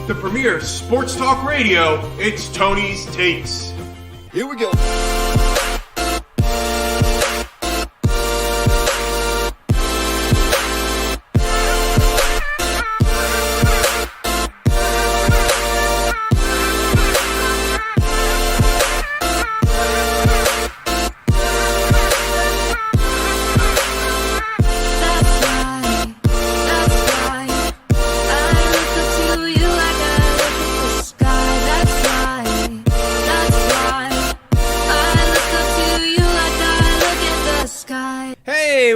the premier sports talk radio, it's Tony's Takes. Here we go.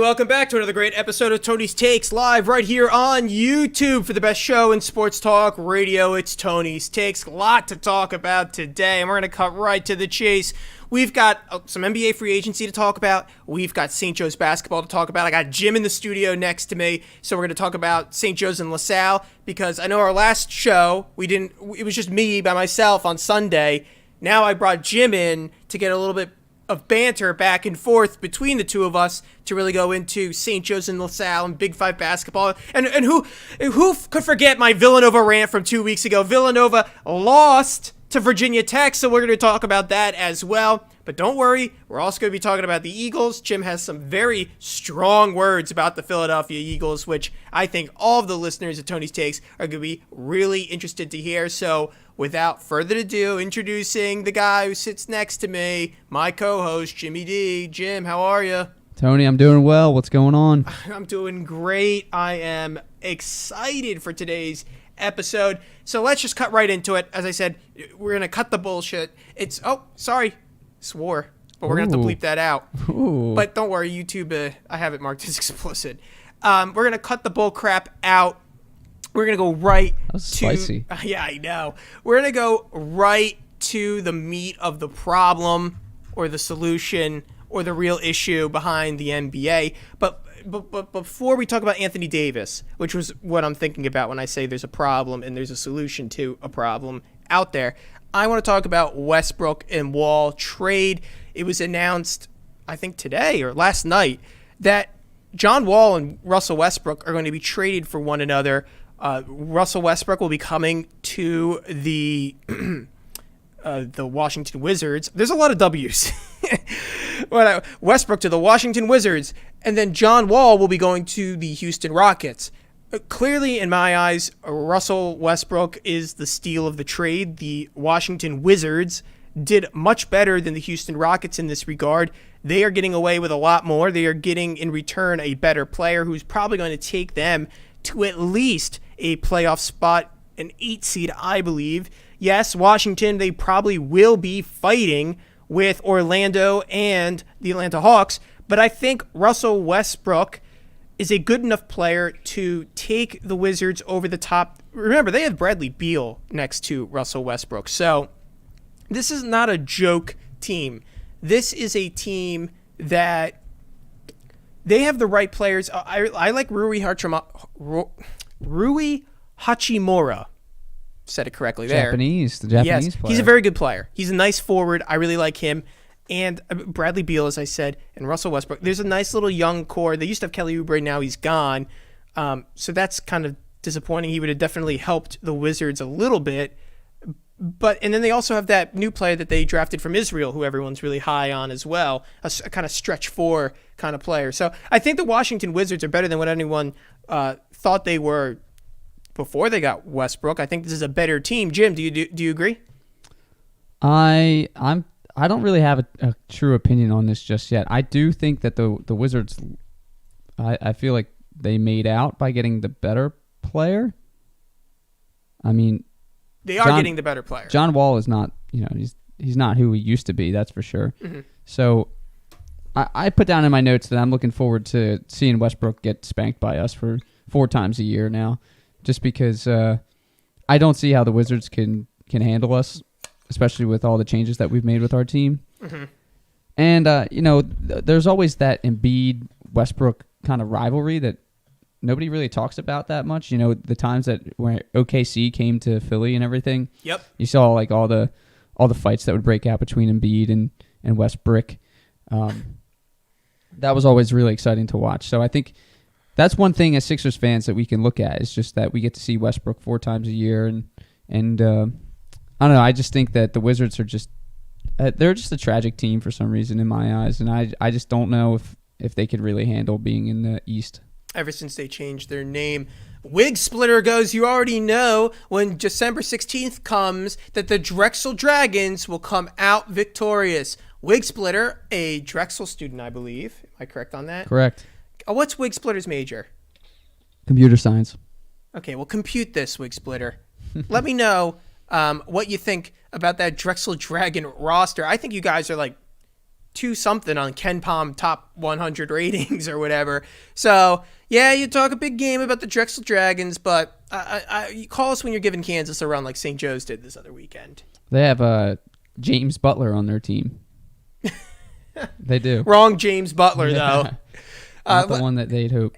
Welcome back to another great episode of Tony's Takes, live right here on YouTube for the best show in sports talk radio. It's Tony's Takes. A lot to talk about today, and we're going to cut right to the chase. We've got some NBA free agency to talk about. We've got St. Joe's basketball to talk about. I got Jim in the studio next to me, so we're going to talk about St. Joe's and LaSalle, because I know our last show, it was just me by myself on Sunday. Now I brought Jim in to get a little bit of banter back and forth between the two of us to really go into St. Joe's and LaSalle and Big Five basketball. And who could forget my Villanova rant from 2 weeks ago? Villanova lost to Virginia Tech, so we're going to talk about that as well. But don't worry, we're also going to be talking about the Eagles. Jim has some very strong words about the Philadelphia Eagles, which I think all of the listeners of Tony's Takes are going to be really interested to hear. So without further ado, introducing the guy who sits next to me, my co-host, Jimmy D. Jim, how are you? Tony, I'm doing well. What's going on? I'm doing great. I am excited for today's episode. So let's just cut right into it. As I said, we're going to cut the bullshit. Swore, but we're going to have to bleep that out. Ooh. But don't worry, YouTube, I have it marked as explicit. We're going to cut the bull crap out. We're going to go right that was spicy. Yeah, I know. We're going to go right to the meat of the problem or the solution or the real issue behind the NBA. But before we talk about Anthony Davis, which was what I'm thinking about when I say there's a problem and there's a solution to a problem out there, I want to talk about Westbrook and Wall trade. It was announced, I think today or last night, that John Wall and Russell Westbrook are going to be traded for one another. Russell Westbrook will be coming to the Washington Wizards. There's a lot of W's. Westbrook to the Washington Wizards, and then John Wall will be going to the Houston Rockets. Clearly, in my eyes, Russell Westbrook is the steal of the trade. The Washington Wizards did much better than the Houston Rockets in this regard. They are getting away with a lot more. They are getting, in return, a better player who's probably going to take them to at least a playoff spot, an 8 seed, I believe. Yes, Washington, they probably will be fighting with Orlando and the Atlanta Hawks, but I think Russell Westbrook is a good enough player to take the Wizards over the top. Remember, they have Bradley Beal next to Russell Westbrook. So this is not a joke team. This is a team that they have the right players. I like Rui Hachimura. Said it correctly there. The Japanese player. He's a very good player. He's a nice forward. I really like him. And Bradley Beal, as I said, and Russell Westbrook. There's a nice little young core. They used to have Kelly Oubre. Now he's gone. So that's kind of disappointing. He would have definitely helped the Wizards a little bit. And then they also have that new player that they drafted from Israel, who everyone's really high on as well, a kind of stretch four kind of player. So I think the Washington Wizards are better than what anyone thought they were before they got Westbrook. I think this is a better team. Jim, do you agree? I don't really have a true opinion on this just yet. I do think that the Wizards, I feel like they made out by getting the better player. I mean, they are getting the better player. John Wall is not, he's not who he used to be. That's for sure. Mm-hmm. So I put down in my notes that I'm looking forward to seeing Westbrook get spanked by us for 4 times a year now, just because I don't see how the Wizards can handle us, especially with all the changes that we've made with our team. Mm-hmm. And, there's always that Embiid-Westbrook kind of rivalry that nobody really talks about that much. The times that when OKC came to Philly and everything. Yep. You saw like all the fights that would break out between Embiid and Westbrook. That was always really exciting to watch. So I think that's one thing as Sixers fans that we can look at is just that we get to see Westbrook 4 times a year, and And I don't know. I just think that the Wizards are they're just a tragic team for some reason in my eyes, and I just don't know if they could really handle being in the East. Ever since they changed their name. Wig Splitter goes, you already know when December 16th comes that the Drexel Dragons will come out victorious. Wig Splitter, a Drexel student, I believe. Am I correct on that? Correct. What's Wig Splitter's major? Computer science. Okay, well, compute this, Wig Splitter. Let me know what you think about that Drexel Dragon roster. I think you guys are like 2-something on Ken Palm top 100 ratings or whatever. So, yeah, you talk a big game about the Drexel Dragons, but you call us when you're giving Kansas a run like St. Joe's did this other weekend. They have James Butler on their team. They do. Wrong James Butler, though. Not the one that they'd hope.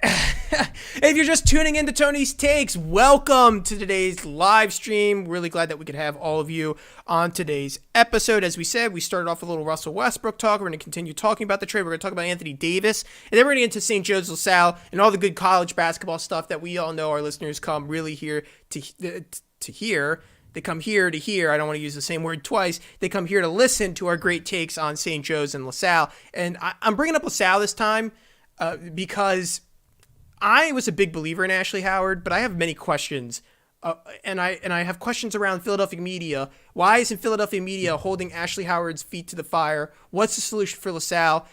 If you're just tuning into Tony's Takes, welcome to today's live stream. Really glad that we could have all of you on today's episode. As we said, we started off with a little Russell Westbrook talk. We're going to continue talking about the trade. We're going to talk about Anthony Davis. And then we're going to get into St. Joe's LaSalle and all the good college basketball stuff that we all know our listeners come really here to hear. They come here to hear. I don't want to use the same word twice. They come here to listen to our great takes on St. Joe's and LaSalle. And I'm bringing up LaSalle this time because I was a big believer in Ashley Howard, but I have many questions, and I have questions around Philadelphia media. Why isn't Philadelphia media holding Ashley Howard's feet to the fire? What's the solution for LaSalle?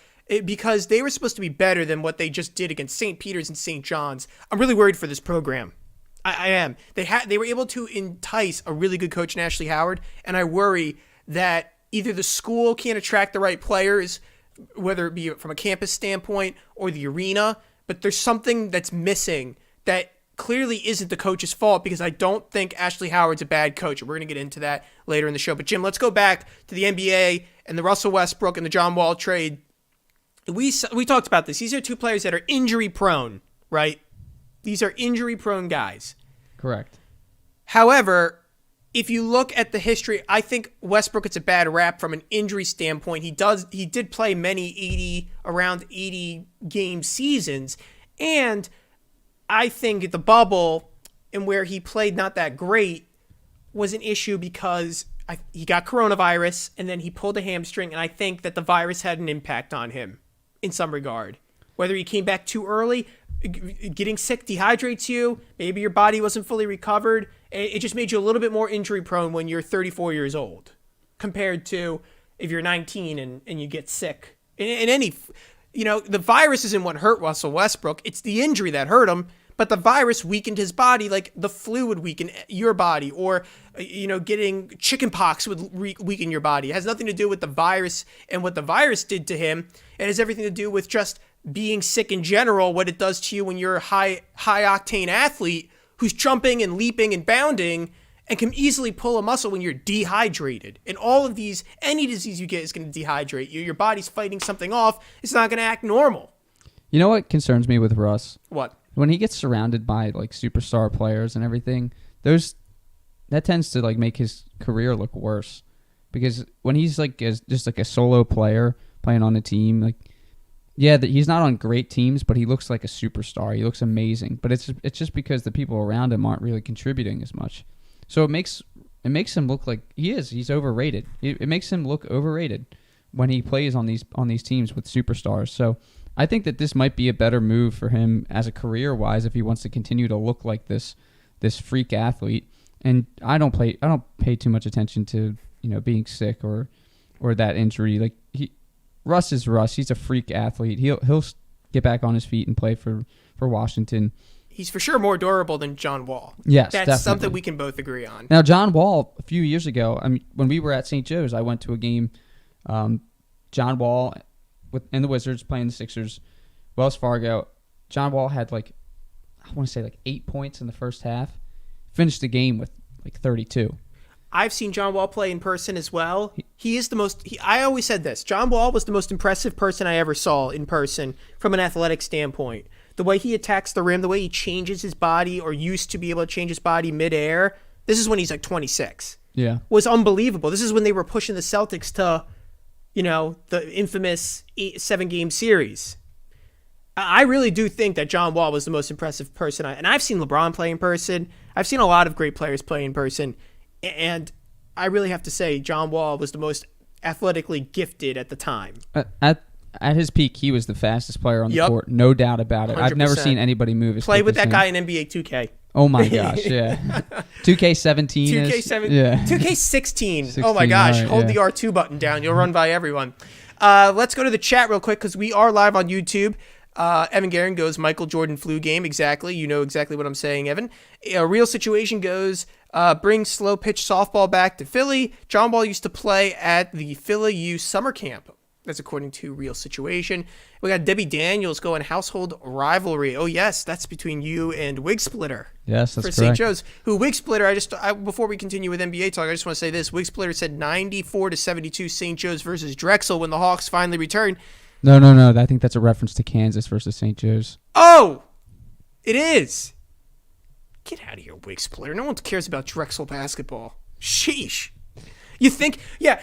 Because they were supposed to be better than what they just did against St. Peter's and St. John's. I'm really worried for this program. I am. They were able to entice a really good coach in Ashley Howard, and I worry that either the school can't attract the right players, whether it be from a campus standpoint or the arena, but there's something that's missing that clearly isn't the coach's fault, because I don't think Ashley Howard's a bad coach. We're going to get into that later in the show. But Jim, let's go back to the NBA and the Russell Westbrook and the John Wall trade. We talked about this. These are two players that are injury prone, right? These are injury prone guys. Correct. However, if you look at the history, I think Westbrook gets a bad rap from an injury standpoint. He did play around 80 game seasons, and I think the bubble and where he played not that great was an issue because he got coronavirus and then he pulled a hamstring, and I think that the virus had an impact on him in some regard. Whether he came back too early, getting sick dehydrates you, maybe your body wasn't fully recovered. It just made you a little bit more injury prone when you're 34 years old compared to if you're 19 and you get sick. The virus isn't what hurt Russell Westbrook. It's the injury that hurt him, but the virus weakened his body like the flu would weaken your body, or, getting chicken pox would weaken your body. It has nothing to do with the virus and what the virus did to him. It has everything to do with just being sick in general, what it does to you when you're a high octane athlete who's jumping and leaping and bounding and can easily pull a muscle when you're dehydrated. And all of these, any disease you get is going to dehydrate you. Your body's fighting something off. It's not going to act normal. You know what concerns me with Russ? What? When he gets surrounded by like superstar players and everything, that tends to like make his career look worse. Because when he's like just like a solo player playing on a team, like, yeah, he's not on great teams, but he looks like a superstar. He looks amazing. But it's just because the people around him aren't really contributing as much. So it makes him look like he's overrated. It makes him look overrated when he plays on these teams with superstars. So I think that this might be a better move for him as a career-wise if he wants to continue to look like this freak athlete. And I don't pay too much attention to being sick or that injury. Like Russ is Russ. He's a freak athlete. He'll get back on his feet and play for Washington. He's for sure more durable than John Wall. Yes, that's definitely something we can both agree on. Now, John Wall, a few years ago, when we were at St. Joe's, I went to a game. John Wall and the Wizards playing the Sixers, Wells Fargo. John Wall had I want to say 8 points in the first half. Finished the game with 32. I've seen John Wall play in person as well. He is the most... I always said this. John Wall was the most impressive person I ever saw in person from an athletic standpoint. The way he attacks the rim, the way he changes his body or used to be able to change his body midair. This is when he's 26. Yeah. Was unbelievable. This is when they were pushing the Celtics to, the infamous 7-game series. I really do think that John Wall was the most impressive person. And I've seen LeBron play in person. I've seen a lot of great players play in person. And I really have to say, John Wall was the most athletically gifted at the time. At his peak, he was the fastest player on the Yep. court, no doubt about it. I've never 100%. seen anybody move as Play quick with as that him. guy in NBA 2K. Oh my gosh, yeah. 2K17 is 2K7, yeah. 2K16. Oh my 16, gosh, right, hold yeah. the R2 button down. You'll run by everyone. Let's go to the chat real quick because we are live on YouTube. Evan Guerin goes, Michael Jordan flu game. Exactly. You know exactly what I'm saying, Evan. A real situation goes, bring slow pitch softball back to Philly. John Wall used to play at the Philly U summer camp. That's according to Real Situation. We got Debbie Daniels going, household rivalry. Oh, yes, that's between you and Wig Splitter. Yes, that's for correct. St. Joe's. Who Wig Splitter, before we continue with NBA talk, I just want to say this. Wig Splitter said 94-72 St. Joe's versus Drexel when the Hawks finally return. No. I think that's a reference to Kansas versus St. Joe's. Oh, it is. Get out of here, Wig Splitter. No one cares about Drexel basketball. Sheesh. You think, yeah,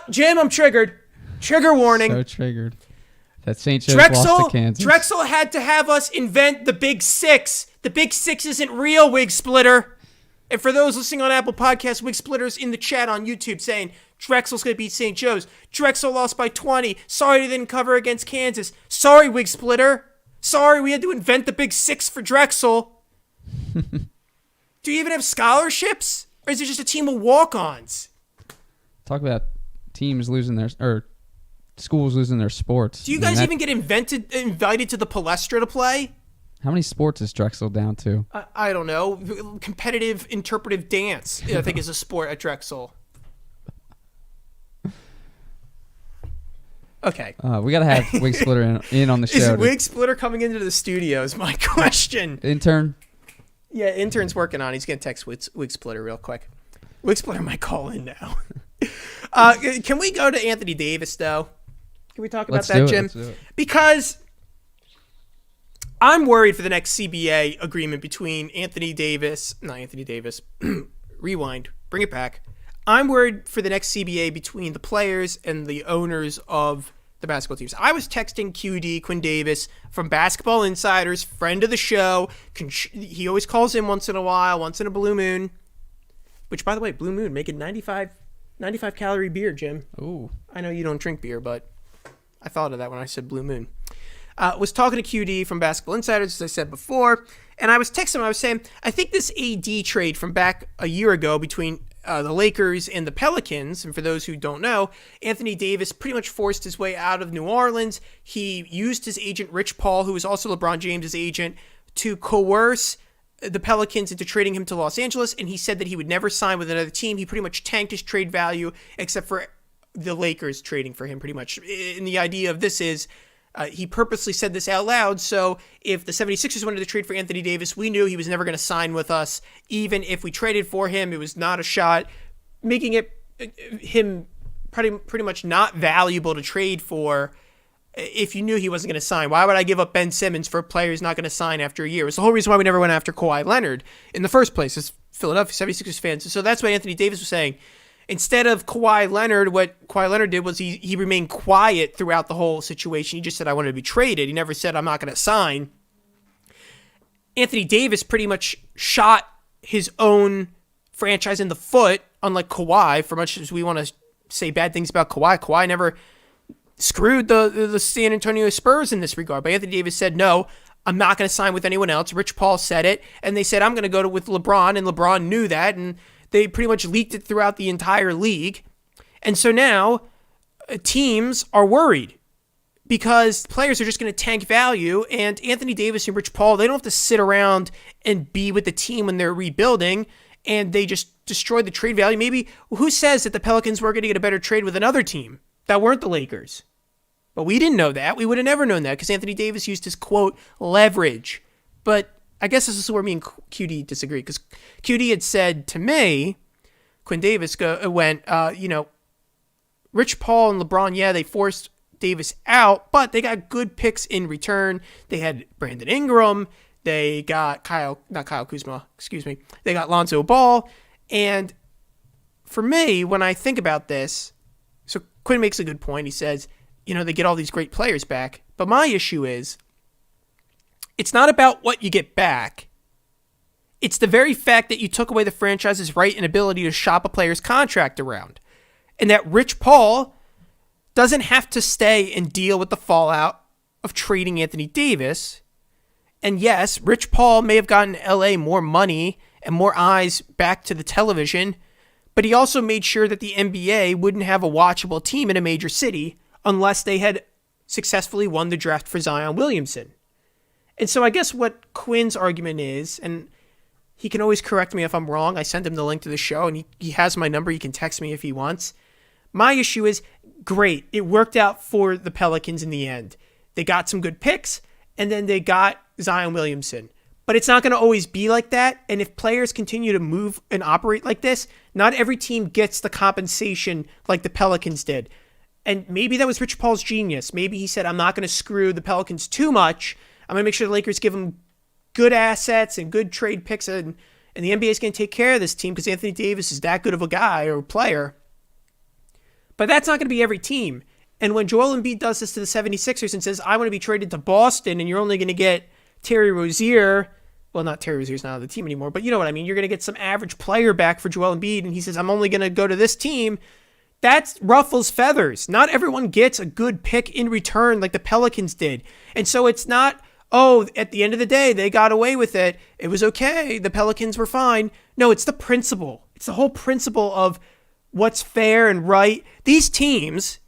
Jim, I'm triggered. Trigger warning. So triggered. That St. Joe's lost to Kansas. Drexel had to have us invent the Big Six. The Big Six isn't real, Wig Splitter. And for those listening on Apple Podcasts, Wig Splitter's in the chat on YouTube saying Drexel's going to beat St. Joe's. Drexel lost by 20. Sorry they didn't cover against Kansas. Sorry, Wig Splitter. Sorry we had to invent the Big Six for Drexel. Do you even have scholarships? Or is it just a team of walk-ons? Talk about teams losing or schools losing their sports. Do you guys even get invited to the Palestra to play? How many sports is Drexel down to? I don't know. Competitive interpretive dance, I think, is a sport at Drexel. Okay. We got to have Wig Splitter in on the show. Is Wig Splitter coming into the studio is my question. Intern? Yeah, intern's working on it. He's going to text Wig Splitter real quick. Wig Splitter might call in now. Can we go to Anthony Davis, though? Can we talk about that, Jim? Let's do it. Because I'm worried for the next CBA agreement between rewind, bring it back. I'm worried for the next CBA between the players and the owners of the basketball teams. I was texting QD, Quinn Davis, from Basketball Insiders, friend of the show. He always calls in once in a while, once in a blue moon. Which, by the way, Blue Moon, making 95 calorie beer, Jim. Ooh. I know you don't drink beer, but I thought of that when I said Blue Moon. Was talking to QD from Basketball Insiders, as I said before, and I was texting him. I was saying, I think this AD trade from back a year ago between the Lakers and the Pelicans, and for those who don't know, Anthony Davis pretty much forced his way out of New Orleans. He used his agent, Rich Paul, who was also LeBron James' agent, to coerce the Pelicans into trading him to Los Angeles, and he said that he would never sign with another team. He pretty much tanked his trade value, except for the Lakers trading for him, pretty much. And the idea of this is, he purposely said this out loud, so if the 76ers wanted to trade for Anthony Davis, we knew he was never going to sign with us. Even if we traded for him, it was not a shot, making it him pretty much not valuable to trade for. If you knew he wasn't going to sign, why would I give up Ben Simmons for a player who's not going to sign after a year? It was the whole reason why we never went after Kawhi Leonard in the first place as Philadelphia 76ers fans. So that's what Anthony Davis was saying. Instead of Kawhi Leonard, what Kawhi Leonard did was he remained quiet throughout the whole situation. He just said, I wanted to be traded. He never said, I'm not going to sign. Anthony Davis pretty much shot his own franchise in the foot, unlike Kawhi. For much as we want to say bad things about Kawhi never screwed the San Antonio Spurs in this regard. But Anthony Davis said, no, I'm not going to sign with anyone else. Rich Paul said it, and they said, I'm going to go with LeBron, and LeBron knew that, and they pretty much leaked it throughout the entire league. And so now teams are worried because players are just going to tank value, and Anthony Davis and Rich Paul, they don't have to sit around and be with the team when they're rebuilding, and they just destroy the trade value. Maybe who says that the Pelicans were going to get a better trade with another team that weren't the Lakers? But we didn't know that. We would have never known that because Anthony Davis used his, quote, leverage. But I guess this is where me and QD disagree because QD had said to me, Quinn Davis went, Rich Paul and LeBron, yeah, they forced Davis out, but they got good picks in return. They had Brandon Ingram. They got They got Lonzo Ball. And for me, when I think about this, so Quinn makes a good point. He says, they get all these great players back. But my issue is, it's not about what you get back. It's the very fact that you took away the franchise's right and ability to shop a player's contract around. And that Rich Paul doesn't have to stay and deal with the fallout of trading Anthony Davis. And yes, Rich Paul may have gotten LA more money and more eyes back to the television, but he also made sure that the NBA wouldn't have a watchable team in a major city unless they had successfully won the draft for Zion Williamson. And so I guess what Quinn's argument is, and he can always correct me if I'm wrong. I sent him the link to the show, and he has my number. He can text me if he wants. My issue is, great, it worked out for the Pelicans in the end. They got some good picks, and then they got Zion Williamson. But it's not going to always be like that. And if players continue to move and operate like this, not every team gets the compensation like the Pelicans did. And maybe that was Rich Paul's genius. Maybe he said, I'm not going to screw the Pelicans too much. I'm going to make sure the Lakers give them good assets and good trade picks. And the NBA is going to take care of this team because Anthony Davis is that good of a guy or player. But that's not going to be every team. And when Joel Embiid does this to the 76ers and says, I want to be traded to Boston and you're only going to get Terry Rozier, well, not Terry Rozier's not on the team anymore, but you know what I mean. You're going to get some average player back for Joel Embiid, and he says, I'm only going to go to this team. That ruffles feathers. Not everyone gets a good pick in return like the Pelicans did. And so it's not, oh, at the end of the day, they got away with it. It was okay. The Pelicans were fine. No, it's the principle. It's the whole principle of what's fair and right. These teams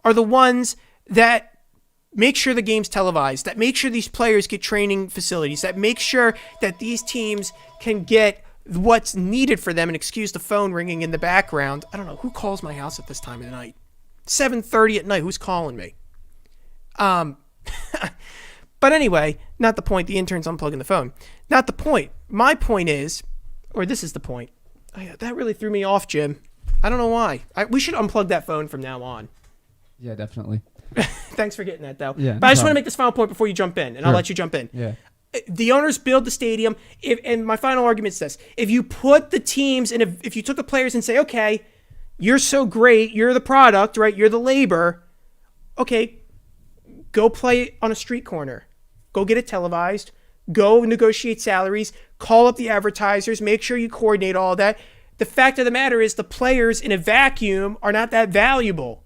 are the ones that make sure the game's televised, that make sure these players get training facilities, that make sure that these teams can get what's needed for them. And excuse the phone ringing in the background. I don't know who calls my house at this time of the night. 7:30 at night. Who's calling me? But anyway, not the point. The intern's unplugging the phone. Not the point. My point is, or this is the point. That really threw me off, Jim. I don't know why. We should unplug that phone from now on. Yeah, definitely. Thanks for getting that, though. Yeah, but I just want to make this final point before you jump in, and Sure. I'll let you jump in. Yeah. The owners build the stadium, and my final argument is this. If you put the teams, and if you took the players and say, okay, you're so great, you're the product, right? You're the labor. Okay, go play on a street corner. Go get it televised. Go negotiate salaries. Call up the advertisers. Make sure you coordinate all that. The fact of the matter is the players in a vacuum are not that valuable.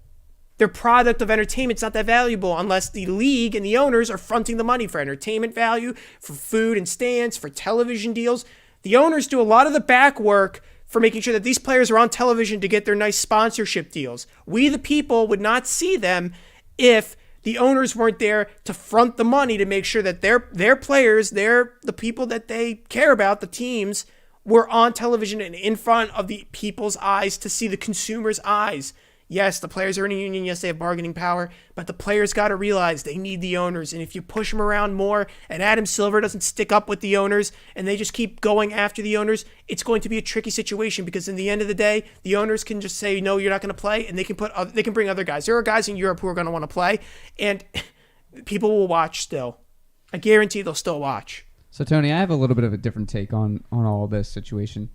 Their product of entertainment's not that valuable unless the league and the owners are fronting the money for entertainment value, for food and stands, for television deals. The owners do a lot of the back work for making sure that these players are on television to get their nice sponsorship deals. We, the people, would not see them if the owners weren't there to front the money to make sure that their players, the people that they care about, the teams, were on television and in front of the people's eyes to see the consumer's eyes. Yes, the players are in a union. Yes, they have bargaining power, but the players got to realize they need the owners. And if you push them around more and Adam Silver doesn't stick up with the owners and they just keep going after the owners, it's going to be a tricky situation because in the end of the day, the owners can just say, no, you're not going to play. And they can bring other guys. There are guys in Europe who are going to want to play and people will watch still. I guarantee they'll still watch. So, Tony, I have a little bit of a different take on all this situation.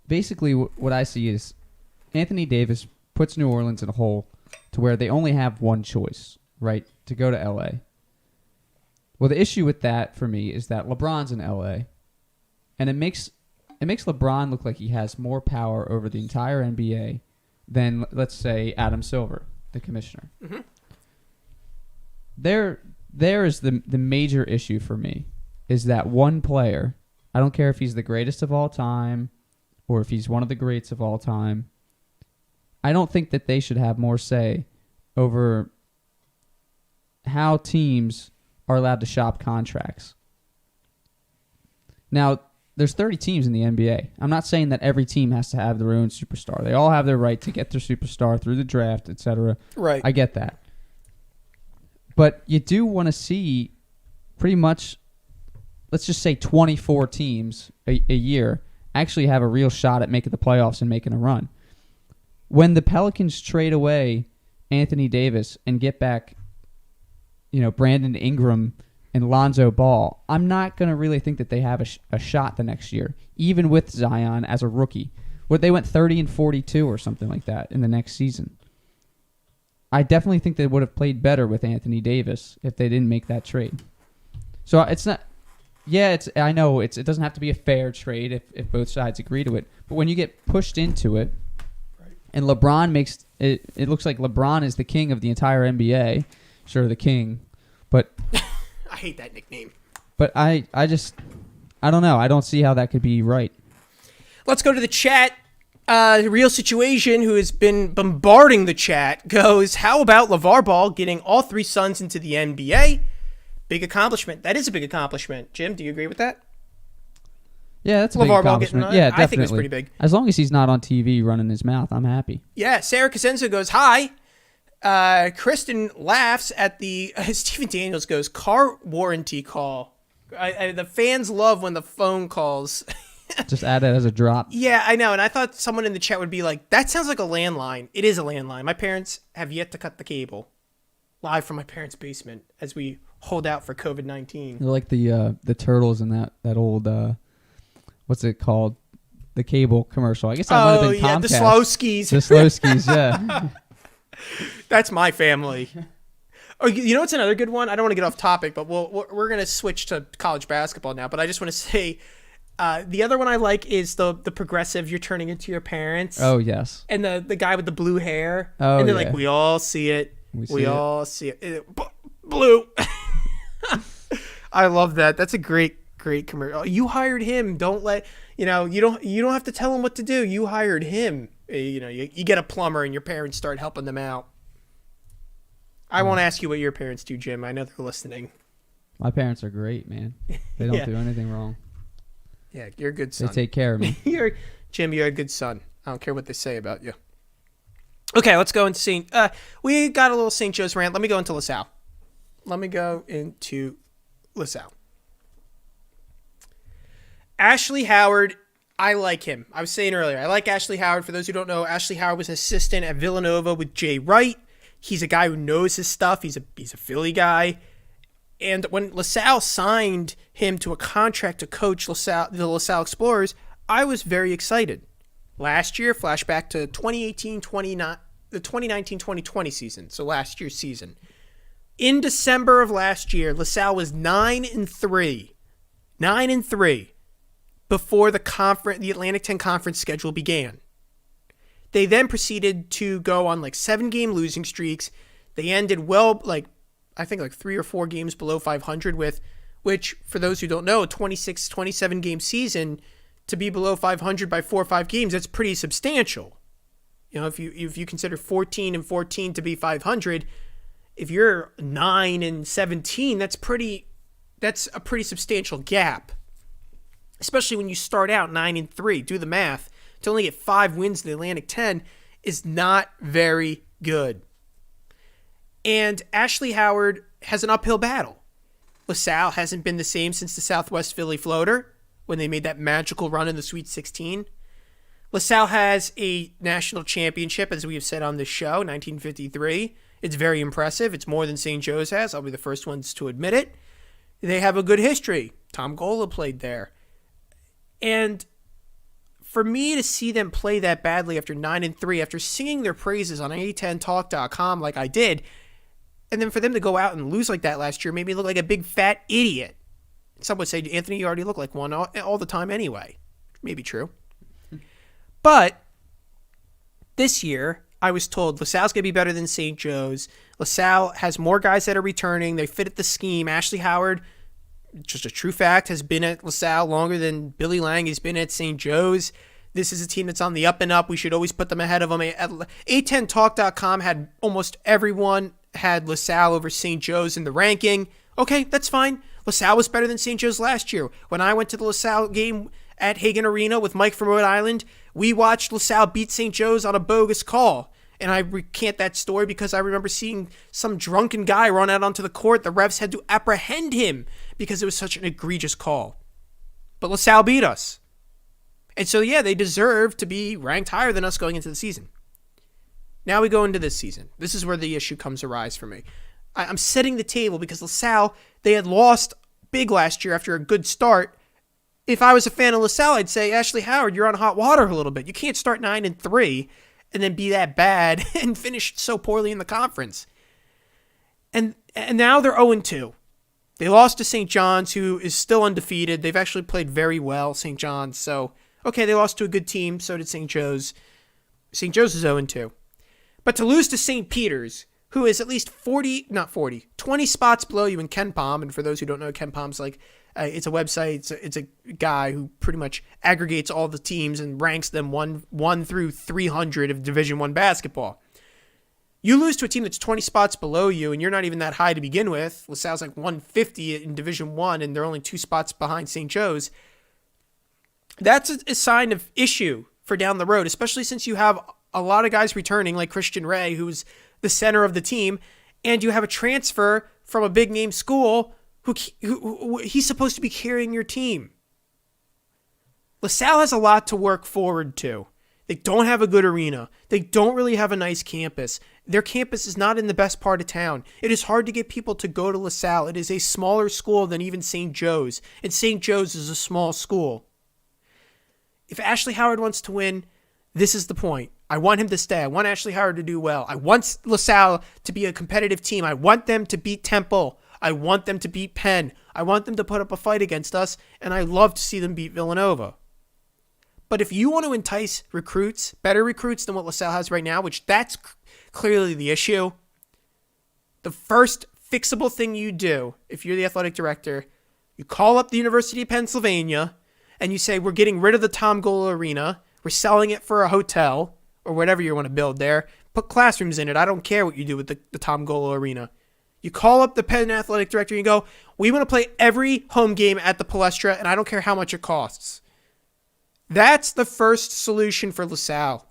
Basically, what I see is Anthony Davis puts New Orleans in a hole to where they only have one choice, right, to go to L.A. Well, the issue with that for me is that LeBron's in L.A., and it makes LeBron look like he has more power over the entire NBA than, let's say, Adam Silver, the commissioner. Mm-hmm. There is the major issue for me is that one player, I don't care if he's the greatest of all time or if he's one of the greats of all time, I don't think that they should have more say over how teams are allowed to shop contracts. Now, there's 30 teams in the NBA. I'm not saying that every team has to have their own superstar. They all have their right to get their superstar through the draft, etc. Right. I get that. But you do want to see pretty much, let's just say 24 teams a year actually have a real shot at making the playoffs and making a run. When the Pelicans trade away Anthony Davis and get back, Brandon Ingram and Lonzo Ball, I'm not going to really think that they have a shot the next year, even with Zion as a rookie. They went 30-42 or something like that in the next season. I definitely think they would have played better with Anthony Davis if they didn't make that trade. So it's not. Yeah, I know it doesn't have to be a fair trade if both sides agree to it. But when you get pushed into it, and LeBron makes it, it looks like LeBron is the king of the entire NBA. Sure, the king, but I hate that nickname. But I don't know. I don't see how that could be right. Let's go to the chat. Real Situation, who has been bombarding the chat, goes, how about LeVar Ball getting all three sons into the NBA? Big accomplishment. That is a big accomplishment. Jim, do you agree with that? Yeah, that's a big LeVar Ball getting accomplishment. Yeah, definitely. I think it's pretty big. As long as he's not on TV running his mouth, I'm happy. Yeah, Sarah Cosenza goes, hi. Kristen laughs at the... Stephen Daniels goes, car warranty call. The fans love when the phone calls... Just add it as a drop. Yeah, I know. And I thought someone in the chat would be like, that sounds like a landline. It is a landline. My parents have yet to cut the cable. Live from my parents' basement as we hold out for COVID-19. They're like the turtles in that old, what's it called? The cable commercial. I guess that might have been Comcast. The Slowskis. The Slowskis, yeah. That's my family. Oh, you know what's another good one? I don't want to get off topic, but we're going to switch to college basketball now. But I just want to say... the other one I like is the progressive you're turning into your parents. Oh, yes. And the guy with the blue hair. Oh, and they're yeah. like, we all see it. We all see it. Blue. I love that. That's a great commercial. You hired him. Don't let, you don't have to tell him what to do. You hired him. You get a plumber and your parents start helping them out. I won't ask you what your parents do, Jim. I know they're listening. My parents are great, man. They don't do anything wrong. Yeah, you're a good son. They take care of me. Jim, you're a good son. I don't care what they say about you. Okay, let's go into St. We got a little St. Joe's rant. Let me go into LaSalle. Ashley Howard, I like him. I was saying earlier, I like Ashley Howard. For those who don't know, Ashley Howard was an assistant at Villanova with Jay Wright. He's a guy who knows his stuff. He's a Philly guy. And when LaSalle signed him to a contract to coach the LaSalle Explorers, I was very excited. Last year, flashback to 2019-2020 season, so last year's season. In December of last year, LaSalle was 9-3. 9-3 before the Atlantic 10 Conference schedule began. They then proceeded to go on 7-game losing streaks. They ended I think 3 or 4 games below 500 which for those who don't know, a 26, 27 game season to be below 500 by 4 or 5 games, that's pretty substantial. If you consider 14-14 to be 500, if you're 9-17, that's a pretty substantial gap. Especially when you start out 9-3, do the math. To only get 5 wins in the Atlantic 10 is not very good. And Ashley Howard has an uphill battle. LaSalle hasn't been the same since the Southwest Philly floater when they made that magical run in the Sweet 16. LaSalle has a national championship, as we have said on this show, 1953. It's very impressive. It's more than St. Joe's has. I'll be the first ones to admit it. They have a good history. Tom Gola played there. And for me to see them play that badly after 9-3, after singing their praises on A10Talk.com like I did, and then for them to go out and lose like that last year made me look like a big fat idiot. Some would say, Anthony, you already look like one all the time anyway. Maybe true. But this year, I was told LaSalle's going to be better than St. Joe's. LaSalle has more guys that are returning. They fit at the scheme. Ashley Howard, just a true fact, has been at LaSalle longer than Billy Lang has been at St. Joe's. This is a team that's on the up and up. We should always put them ahead of them. A10Talk.com had almost everyone had LaSalle over St. Joe's in the ranking. Okay, that's fine. LaSalle was better than St. Joe's last year. When I went to the LaSalle game at Hagen Arena with Mike from Rhode Island, we watched LaSalle beat St. Joe's on a bogus call. And I recant that story because I remember seeing some drunken guy run out onto the court. The refs had to apprehend him because it was such an egregious call. But LaSalle beat us. And so, yeah, they deserve to be ranked higher than us going into the season. Now we go into this season. This is where the issue comes to rise for me. I'm setting the table because LaSalle, they had lost big last year after a good start. If I was a fan of LaSalle, I'd say, Ashley Howard, you're on hot water a little bit. You can't start 9-3 and then be that bad and finish so poorly in the conference. And now they're 0-2. They lost to St. John's, who is still undefeated. They've actually played very well, St. John's. So, okay, they lost to a good team. So did St. Joe's. St. Joe's is 0-2. But to lose to St. Peter's, who is at least 20 spots below you in KenPom. And for those who don't know, KenPom's like, it's a website. It's a guy who pretty much aggregates all the teams and ranks them 1 through 300 of Division I basketball. You lose to a team that's 20 spots below you, and you're not even that high to begin with. LaSalle's like 150 in Division I, and they're only 2 spots behind St. Joe's. That's a sign of issue for down the road, especially since you have a lot of guys returning, like Christian Ray, who's the center of the team, and you have a transfer from a big-name school who he's supposed to be carrying your team. LaSalle has a lot to work forward to. They don't have a good arena. They don't really have a nice campus. Their campus is not in the best part of town. It is hard to get people to go to LaSalle. It is a smaller school than even St. Joe's, and St. Joe's is a small school. If Ashley Howard wants to win, this is the point. I want him to stay. I want Ashley Howard to do well. I want LaSalle to be a competitive team. I want them to beat Temple. I want them to beat Penn. I want them to put up a fight against us, and I love to see them beat Villanova. But if you want to entice recruits, better recruits than what LaSalle has right now, which that's clearly the issue, the first fixable thing you do, if you're the athletic director, you call up the University of Pennsylvania and you say, we're getting rid of the Tom Golo Arena. We're selling it for a hotel or whatever you want to build there. Put classrooms in it. I don't care what you do with the Tom Golo Arena. You call up the Penn athletic director and you go, we want to play every home game at the Palestra, and I don't care how much it costs. That's the first solution for LaSalle.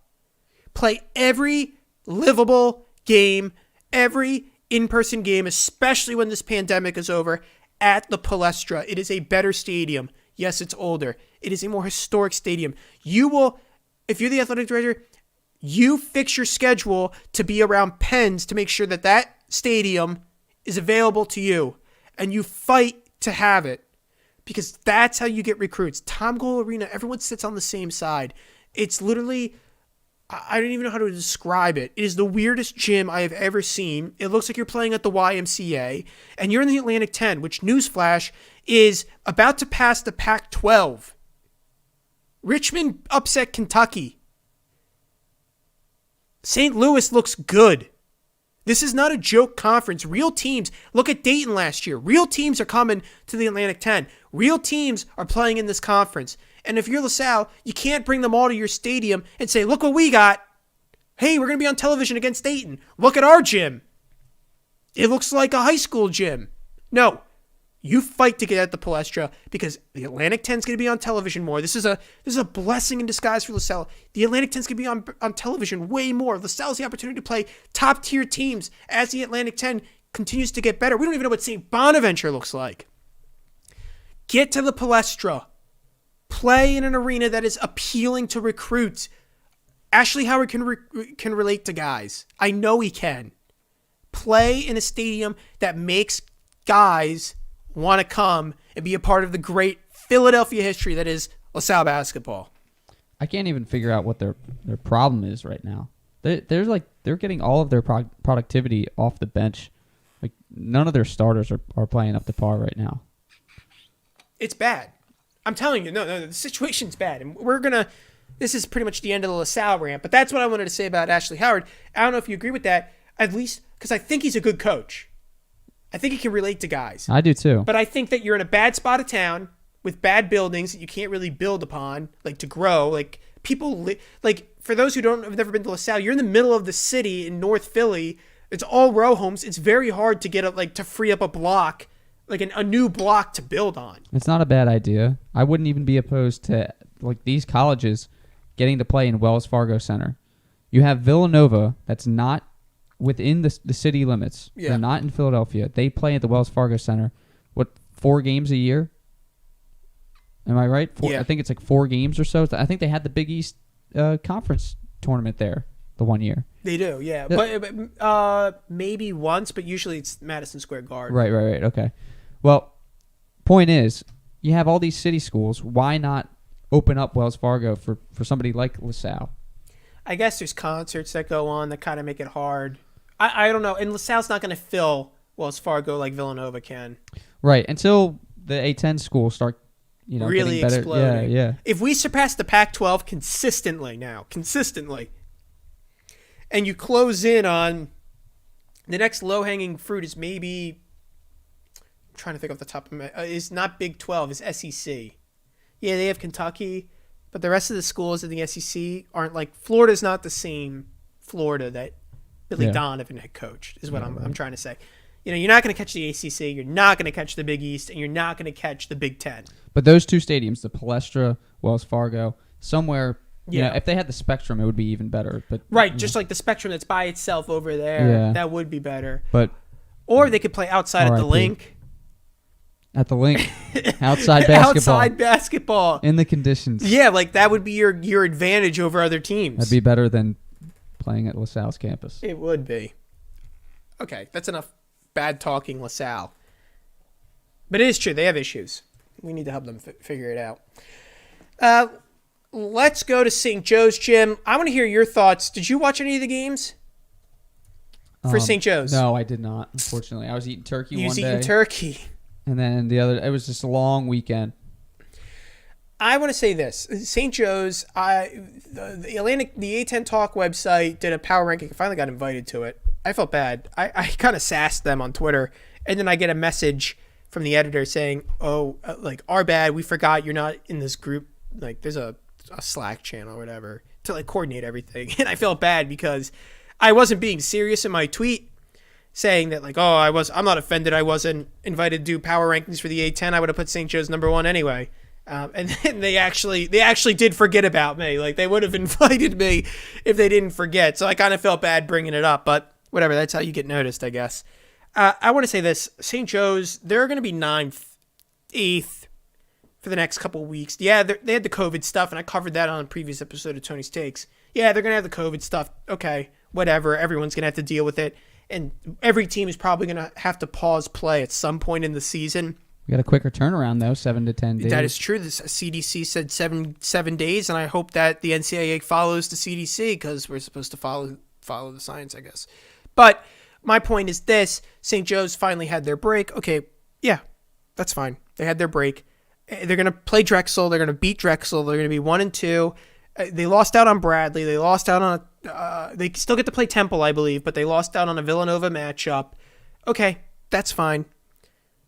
Play every livable game, every in-person game, especially when this pandemic is over, at the Palestra. It is a better stadium. Yes, it's older. It is a more historic stadium. You will, if you're the athletic director, you fix your schedule to be around Penn's to make sure that that stadium is available to you, and you fight to have it. Because that's how you get recruits. Tom Golo Arena, everyone sits on the same side. It's literally, I don't even know how to describe it. It is the weirdest gym I have ever seen. It looks like you're playing at the YMCA, and you're in the Atlantic 10, which, newsflash, is about to pass the Pac-12. Richmond upset Kentucky. St. Louis looks good. This is not a joke conference. Real teams, look at Dayton last year. Real teams are coming to the Atlantic 10. Real teams are playing in this conference. And if you're LaSalle, you can't bring them all to your stadium and say, look what we got. Hey, we're going to be on television against Dayton. Look at our gym. It looks like a high school gym. No, you fight to get at the Palestra because the Atlantic 10 is going to be on television more. This is a blessing in disguise for LaSalle. The Atlantic 10 is going to be on television way more. LaSalle has the opportunity to play top-tier teams as the Atlantic 10 continues to get better. We don't even know what St. Bonaventure looks like. Get to the Palestra. Play in an arena that is appealing to recruits. Ashley Howard can relate to guys. I know he can. Play in a stadium that makes guys want to come and be a part of the great Philadelphia history that is LaSalle basketball. I can't even figure out what their problem is right now. They're getting all of their productivity off the bench. Like none of their starters are playing up to par right now. It's bad. I'm telling you, no, the situation's bad, and this is pretty much the end of the LaSalle rant. But that's what I wanted to say about Ashley Howard. I don't know if you agree with that, at least because I think he's a good coach. I think he can relate to guys. I do too. But I think that you're in a bad spot of town with bad buildings that you can't really build upon, like to grow. Like people, for those who have never been to LaSalle, you're in the middle of the city in North Philly. It's all row homes. It's very hard to get to free up a block, like a new block to build on. It's not a bad idea. I wouldn't even be opposed to these colleges getting to play in Wells Fargo Center. You have Villanova that's not within the city limits. Yeah. They're not in Philadelphia. They play at the Wells Fargo Center. 4 games a year? Am I right? Yeah. I think it's 4 games or so. I think they had the Big East Conference tournament there the one year. They do, yeah. But maybe once, but usually it's Madison Square Garden. Right. Okay. Well, point is, you have all these city schools. Why not open up Wells Fargo for somebody like LaSalle? I guess there's concerts that go on that kind of make it hard. I don't know. And LaSalle's not going to fill Wells Fargo like Villanova can. Right, until the A10 schools start, really getting better. exploding. Yeah. If we surpass the Pac-12 consistently, and you close in on the next low-hanging fruit is maybe, I'm trying to think off the top of my, is not Big 12, is SEC. Yeah, they have Kentucky, but the rest of the schools in the SEC aren't like, Florida's not the same Florida that Billy Donovan had coached, is what I'm trying to say. You're not going to catch the ACC, you're not going to catch the Big East, and you're not going to catch the Big Ten. But those two stadiums, the Palestra, Wells Fargo, somewhere, if they had the Spectrum, it would be even better. But right, just like the Spectrum that's by itself over there, that would be better. Or they could play outside at the Link. At the Link, outside basketball. Outside basketball. In the conditions. Yeah, like that would be your advantage over other teams. That'd be better than playing at LaSalle's campus. It would be. Okay, that's enough bad talking LaSalle. But it is true, they have issues. We need to help them figure it out. Let's go to St. Joe's, Jim. I want to hear your thoughts. Did you watch any of the games for St. Joe's? No, I did not, unfortunately. I was eating turkey one day. You was eating turkey. And then it was just a long weekend. I want to say this. St. Joe's, the A10 Talk website did a power ranking. I finally got invited to it. I felt bad. I kind of sassed them on Twitter. And then I get a message from the editor saying, our bad, we forgot you're not in this group. Like, there's a Slack channel or whatever to, like, coordinate everything. And I felt bad because I wasn't being serious in my tweet, saying that, like, I'm not offended I wasn't invited to do power rankings for the A10. I would have put St. Joe's number 1 anyway. And then they actually did forget about me. Like, they would have invited me if they didn't forget. So I kind of felt bad bringing it up, but whatever. That's how you get noticed, I guess. I want to say this. St. Joe's, they're going to be 9th, 8th for the next couple of weeks. Yeah, they had the COVID stuff, and I covered that on a previous episode of Tony's Takes. Yeah, they're going to have the COVID stuff. Okay, whatever. Everyone's going to have to deal with it. And every team is probably going to have to pause play at some point in the season. We got a quicker turnaround, though, 7 to 10 days. That is true. The CDC said seven days, and I hope that the NCAA follows the CDC because we're supposed to follow the science, I guess. But my point is this. St. Joe's finally had their break. Okay, yeah, that's fine. They had their break. They're going to play Drexel. They're going to beat Drexel. They're going to be 1-2. They lost out on Bradley. They lost out on they still get to play Temple, I believe, but they lost out on a Villanova matchup. Okay, that's fine.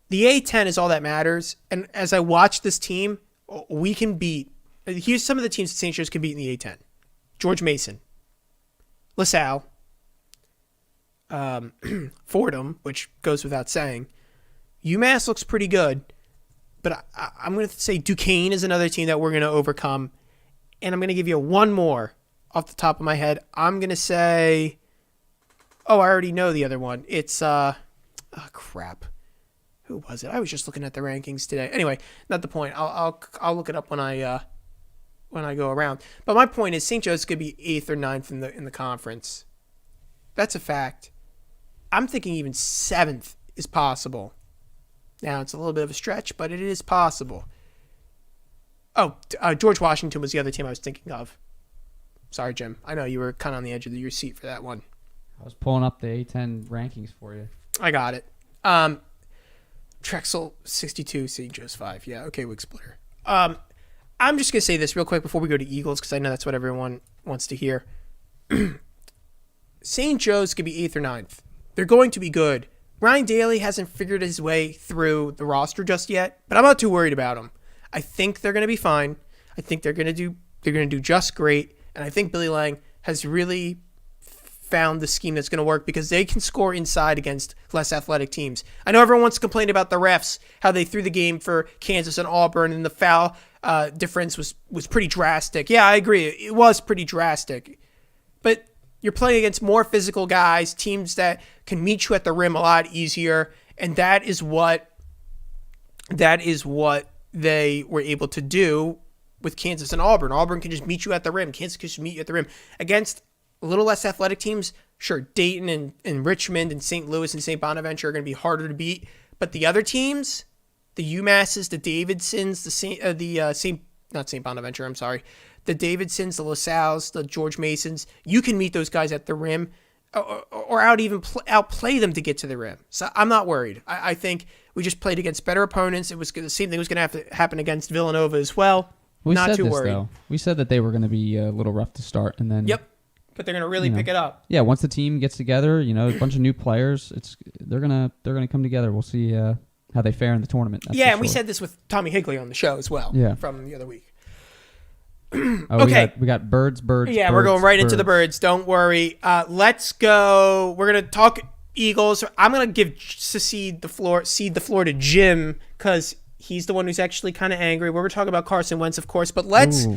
The A10 is all that matters. And as I watch this team, we can beat. Here's some of the teams that St. Joe's can beat in the A10. George Mason, LaSalle, Fordham, which goes without saying. UMass looks pretty good, but I'm going to say Duquesne is another team that we're going to overcome. And I'm going to give you one more off the top of my head. I'm going to say, I already know the other one. It's, crap. Who was it? I was just looking at the rankings today. Anyway, not the point. I'll look it up when I go around. But my point is St. Joe's could be 8th or 9th in the conference. That's a fact. I'm thinking even 7th is possible. Now, it's a little bit of a stretch, but it is possible. George Washington was the other team I was thinking of. Sorry, Jim. I know you were kind of on the edge of your seat for that one. I was pulling up the A10 rankings for you. I got it. Drexel 62, St. Joe's 5. Yeah, okay, Wig Splitter. I'm just going to say this real quick before we go to Eagles because I know that's what everyone wants to hear. St. Joe's could be 8th or 9th. They're going to be good. Ryan Daly hasn't figured his way through the roster just yet, but I'm not too worried about him. I think they're going to be fine. I think they're going to do just great, and I think Billy Lang has really found the scheme that's going to work because they can score inside against less athletic teams. I know everyone wants to complain about the refs, how they threw the game for Kansas and Auburn, and the foul difference was pretty drastic. Yeah, I agree. It was pretty drastic. But you're playing against more physical guys, teams that can meet you at the rim a lot easier, and that is what they were able to do with Kansas and Auburn. Auburn can just meet you at the rim. Kansas can just meet you at the rim. Against a little less athletic teams, sure, Dayton and Richmond and St. Louis and St. Bonaventure are going to be harder to beat. But the other teams, the UMasses, the Davidsons, the Davidsons, the LaSalles, the George Masons, you can meet those guys at the rim. or outplay them to get to the rim. So I'm not worried. I think we just played against better opponents. It was the same thing was going to have to happen against Villanova as well. Not too worried. Though. We said that they were going to be a little rough to start, and then but they're going to really pick it up. Yeah, once the team gets together, a bunch of new players, they're gonna come together. We'll see how they fare in the tournament. And we said this with Tommy Higley on the show as well. Yeah. From the other week. Okay, we got birds. Yeah, we're going right into the birds. Don't worry. Let's go. We're gonna talk Eagles. I'm gonna cede the floor to Jim because he's the one who's actually kind of angry. We're talking about Carson Wentz, of course, but let's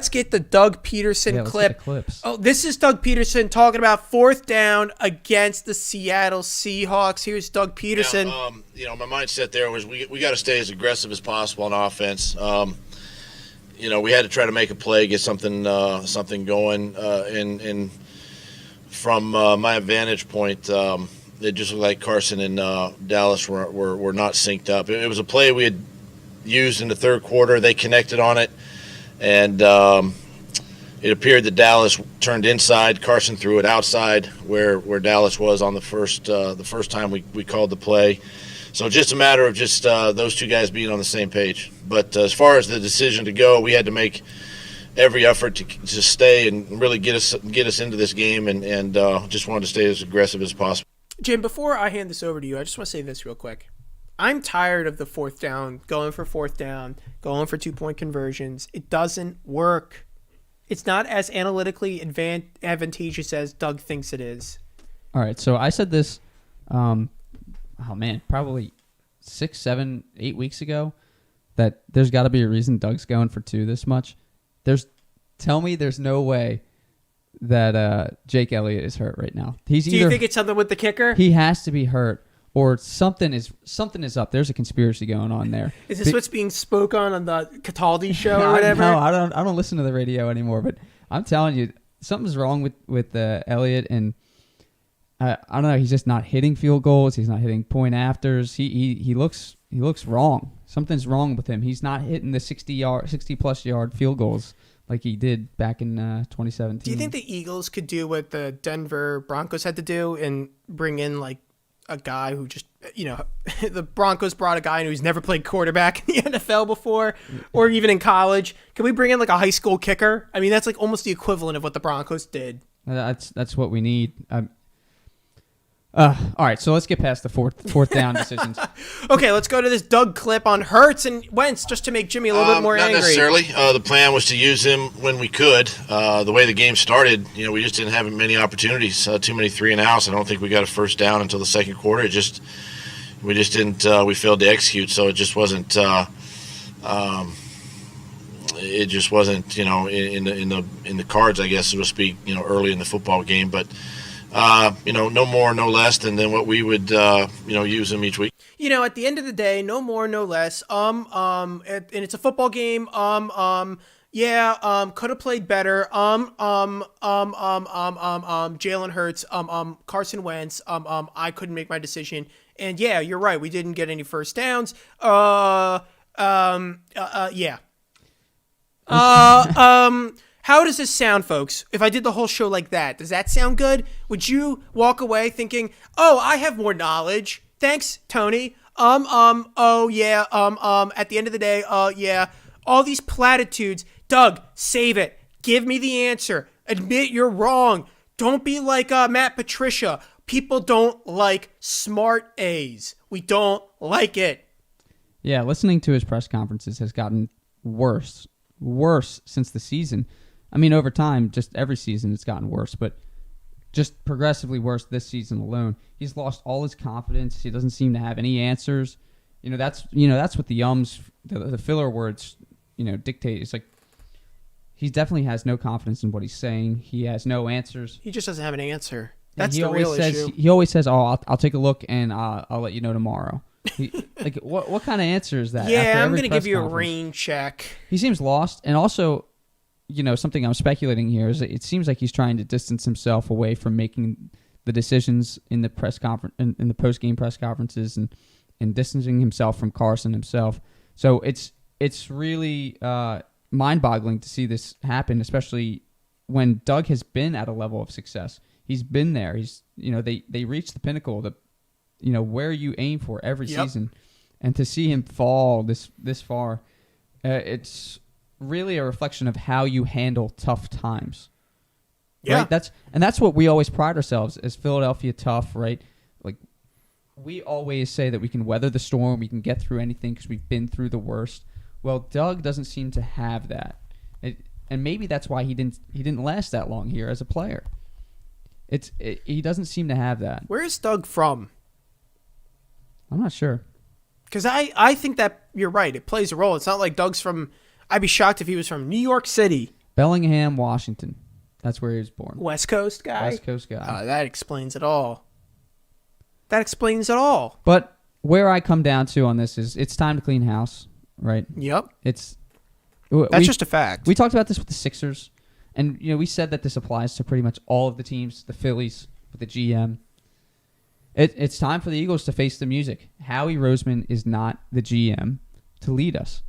get the Doug Peterson clip. Oh, this is Doug Peterson talking about 4th down against the Seattle Seahawks. Here's Doug Peterson. My mindset there was we got to stay as aggressive as possible on offense. We had to try to make a play, get something going, and from my vantage point, it just looked like Carson and Dallas were not synced up. It was a play we had used in the third quarter. They connected on it, and it appeared that Dallas turned inside. Carson threw it outside where Dallas was on the first time we called the play. So just a matter of just those two guys being on the same page. But as far as the decision to go, we had to make every effort to stay and really get us into this game, and just wanted to stay as aggressive as possible. Jim, before I hand this over to you, I just want to say this real quick. I'm tired of the 4th down, going for 4th down, going for 2-point conversions. It doesn't work. It's not as analytically advantageous as Doug thinks it is. All right, so I said this, probably 6, 7, 8 weeks ago, that there's got to be a reason Doug's going for 2 this much. Tell me there's no way that Jake Elliott is hurt right now. Do you think it's something with the kicker? He has to be hurt, or something is up. There's a conspiracy going on there. Is this what's being spoke on the Cataldi show or whatever? No, I don't listen to the radio anymore. But I'm telling you, something's wrong with Elliott, and I don't know. He's just not hitting field goals. He's not hitting point afters. He looks wrong. Something's wrong with him. He's not hitting the 60+ yard field goals like he did back in 2017. Do you think the Eagles could do what the Denver Broncos had to do and bring in like a guy who just, the Broncos brought a guy who's never played quarterback in the NFL before or even in college? Can we bring in like a high school kicker? I mean, that's like almost the equivalent of what the Broncos did. That's what we need. All right, so let's get past the fourth down decisions. Okay, let's go to this Doug clip on Hurts and Wentz just to make Jimmy a little bit more not angry. Not necessarily. The plan was to use him when we could. The way the game started, we just didn't have many opportunities. Too many 3-and-outs. I don't think we got a first down until the second quarter. We just didn't. We failed to execute, so it just wasn't. It just wasn't, in the cards, I guess, so to speak, early in the football game, but. No more, no less than what we would, use them each week. At the end of the day, no more, no less. And it's a football game. Could have played better. Jalen Hurts. Carson Wentz. I couldn't make my decision. And yeah, you're right. We didn't get any first downs. Yeah. How does this sound, folks? If I did the whole show like that, does that sound good? Would you walk away thinking, "Oh, I have more knowledge. Thanks, Tony." Oh yeah. At the end of the day, yeah. All these platitudes. Doug, save it. Give me the answer. Admit you're wrong. Don't be like Matt Patricia. People don't like smart A's. We don't like it. Yeah, listening to his press conferences has gotten worse since the season. I mean, over time, just every season it's gotten worse, but just progressively worse this season alone. He's lost all his confidence. He doesn't seem to have any answers. That's what the filler words, dictate. It's like he definitely has no confidence in what he's saying. He has no answers. He just doesn't have an answer. That's the real issue. He always says, "Oh, I'll take a look and I'll let you know tomorrow." What kind of answer is that? Yeah, I'm going to give you a rain check. He seems lost, and also, something I'm speculating here is it seems like he's trying to distance himself away from making the decisions in the press conference, in the post-game press conferences, and distancing himself from Carson himself. So it's really mind-boggling to see this happen, especially when Doug has been at a level of success. He's been there. They reached the pinnacle, where you aim for every season, and to see him fall this far, it's really a reflection of how you handle tough times. Yeah, right? That's what we always pride ourselves as Philadelphia tough, right? Like we always say that we can weather the storm, we can get through anything because we've been through the worst. Well, Doug doesn't seem to have that, and maybe that's why he didn't last that long here as a player. He doesn't seem to have that. Where is Doug from? I'm not sure. Because I think that you're right. It plays a role. It's not like Doug's from. I'd be shocked if he was from New York City. Bellingham, Washington. That's where he was born. West Coast guy? West Coast guy. That explains it all. That explains it all. But where I come down to on this is it's time to clean house, right? Yep. That's just a fact. We talked about this with the Sixers, and we said that this applies to pretty much all of the teams, the Phillies, with the GM. It's time for the Eagles to face the music. Howie Roseman is not the GM to lead us.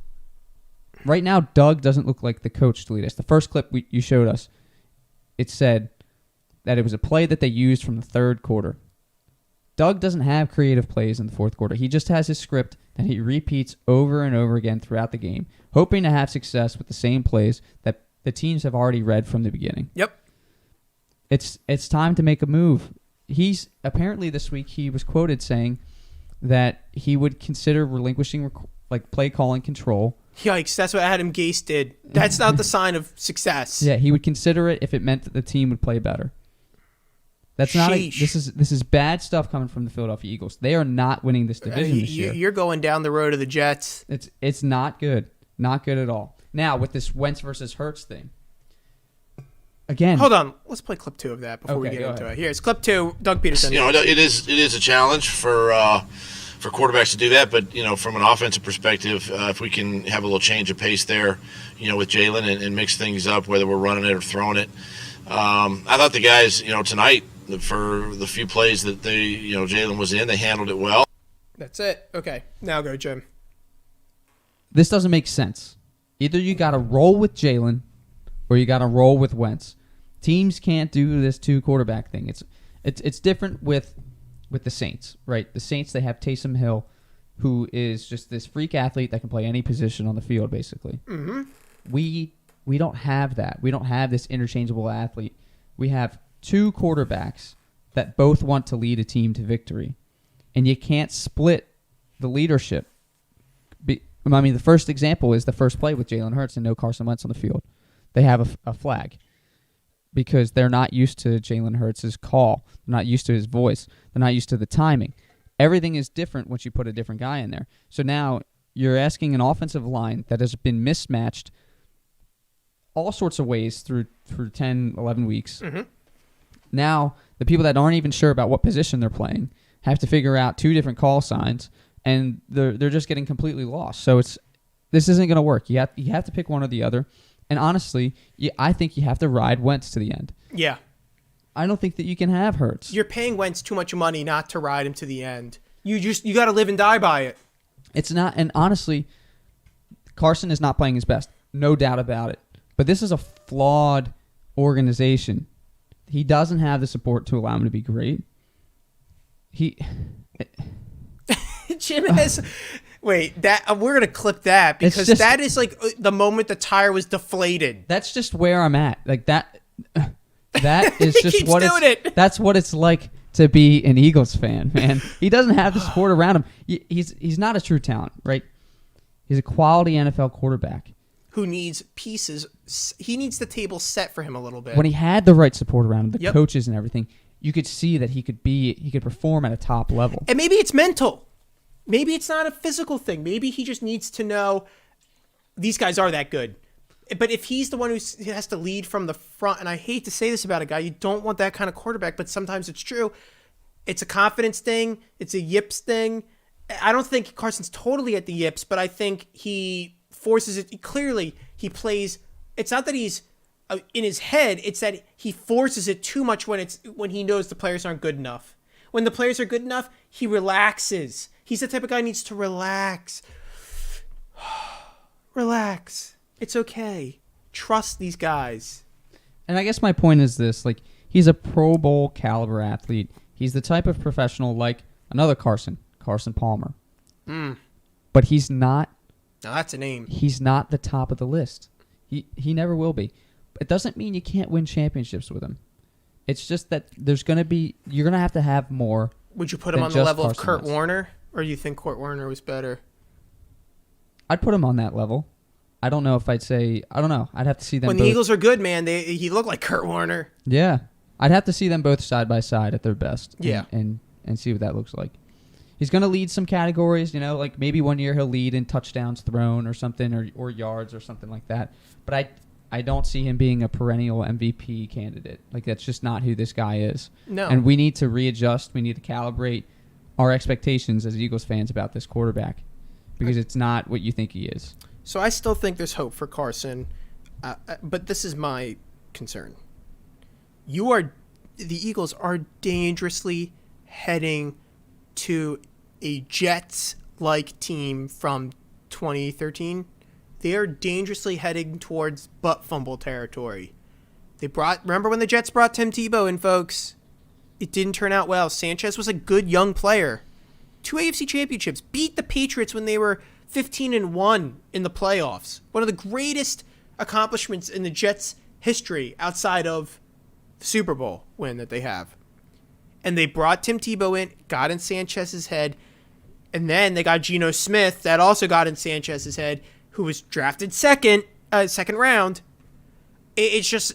Right now, Doug doesn't look like the coach to lead us. The first clip you showed us, it said that it was a play that they used from the third quarter. Doug doesn't have creative plays in the fourth quarter. He just has his script that he repeats over and over again throughout the game, hoping to have success with the same plays that the teams have already read from the beginning. Yep. It's time to make a move. He's apparently this week he was quoted saying that he would consider relinquishing play calling control. Yikes, that's what Adam Gase did. That's not the sign of success. Yeah, he would consider it if it meant that the team would play better. That's not this is bad stuff coming from the Philadelphia Eagles. They are not winning this division this year. You're going down the road of the Jets. It's not good. Not good at all. Now, with this Wentz versus Hurts thing. Again, hold on. Let's play clip 2 of that before we get into it. Here's clip 2. Doug Peterson. It is a challenge for quarterbacks to do that, but from an offensive perspective, if we can have a little change of pace there, with Jalen and mix things up, whether we're running it or throwing it. I thought the guys, tonight for the few plays that Jalen was in, they handled it well. That's it. Okay, now go, Jim. This doesn't make sense. Either you got to roll with Jalen, or you got to roll with Wentz. Teams can't do this 2-quarterback thing. It's different with the Saints, right? The Saints, they have Taysom Hill, who is just this freak athlete that can play any position on the field, basically. Mm-hmm. We don't have that. We don't have this interchangeable athlete. We have 2 quarterbacks that both want to lead a team to victory, and you can't split the leadership. The first example is the first play with Jalen Hurts and no Carson Wentz on the field. They have a flag because they're not used to Jalen Hurts' call. They're not used to his voice. They're not used to the timing. Everything is different once you put a different guy in there. So now you're asking an offensive line that has been mismatched all sorts of ways through 10, 11 weeks. Mm-hmm. Now, the people that aren't even sure about what position they're playing have to figure out 2 different call signs, and they're just getting completely lost. So this isn't going to work. You have to pick one or the other. And honestly, I think you have to ride Wentz to the end. Yeah. I don't think that you can have Hurts. You're paying Wentz too much money not to ride him to the end. You got to live and die by it. It's not, and honestly, Carson is not playing his best. No doubt about it. But this is a flawed organization. He doesn't have the support to allow him to be great. Jim has... Wait, that we're gonna clip that because that is like the moment the tire was deflated. That's just where I'm at. Like that. That is just what it's. That's what it's like to be an Eagles fan, man. He doesn't have the support around him. He's not a true talent, right? He's a quality NFL quarterback who needs pieces. He needs the table set for him a little bit. When he had the right support around him, the coaches and everything, you could see that he could perform at a top level. And maybe it's mental. Maybe it's not a physical thing. Maybe he just needs to know these guys are that good. But if he's the one who has to lead from the front, and I hate to say this about a guy, you don't want that kind of quarterback, but sometimes it's true. It's a confidence thing. It's a yips thing. I don't think Carson's totally at the yips, but I think he forces it. Clearly, he plays. It's not that he's in his head. It's that he forces it too much when he knows the players aren't good enough. When the players are good enough, he relaxes. He's the type of guy who needs to relax. Relax. It's okay. Trust these guys. And I guess my point is this, like, He's a Pro Bowl caliber athlete. He's the type of professional like another Carson Palmer. But he's not. Now that's a name. He's not the top of the list. He never will be. It doesn't mean you can't win championships with him. It's just that you're going to have more. Would you put him on the level of Kurt Warner, or do you think Kurt Warner was better? I'd put him on that level. I don't know if I'd say. I don't know. I'd have to see them. When both. the Eagles are good, man, he looked like Kurt Warner. Yeah, I'd have to see them both side by side at their best. Yeah, and see what that looks like. He's going to lead some categories, like maybe one year he'll lead in touchdowns thrown or something, or yards or something like that. But I don't see him being a perennial MVP candidate. Like, that's just not who this guy is. No. And we need to readjust. We need to calibrate our expectations as Eagles fans about this quarterback, because it's not what you think he is. So I still think there's hope for Carson, but this is my concern. The Eagles are dangerously heading to a Jets-like team from 2013. They are dangerously heading towards butt fumble territory. Remember when the Jets brought Tim Tebow in, folks? It didn't turn out well. Sanchez was a good young player. 2 AFC championships. Beat the Patriots when they were 15-1 in the playoffs. One of the greatest accomplishments in the Jets' history outside of the Super Bowl win that they have. And they brought Tim Tebow in, got in Sanchez's head, and then they got Geno Smith, that also got in Sanchez's head, who was drafted second round. It's just,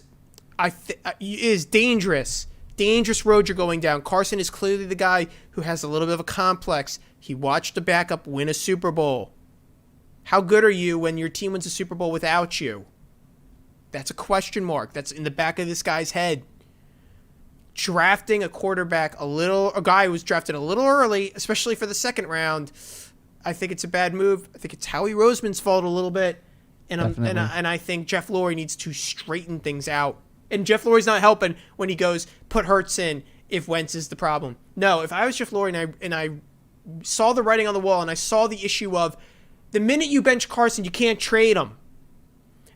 it is dangerous. Dangerous road you're going down. Carson is clearly the guy who has a little bit of a complex. He watched a backup win a Super Bowl. How good are you when your team wins a Super Bowl without you? That's a question mark. That's in the back of this guy's head. Drafting a guy who was drafted a little early, especially for the second round, I think it's a bad move. I think it's Howie Roseman's fault a little bit, and I think Jeff Lurie needs to straighten things out. And Jeff Lurie's not helping when he goes put Hurts in if Wentz is the problem. No, if I was Jeff Lurie and I saw the writing on the wall and I saw the issue of the minute you bench Carson, you can't trade him.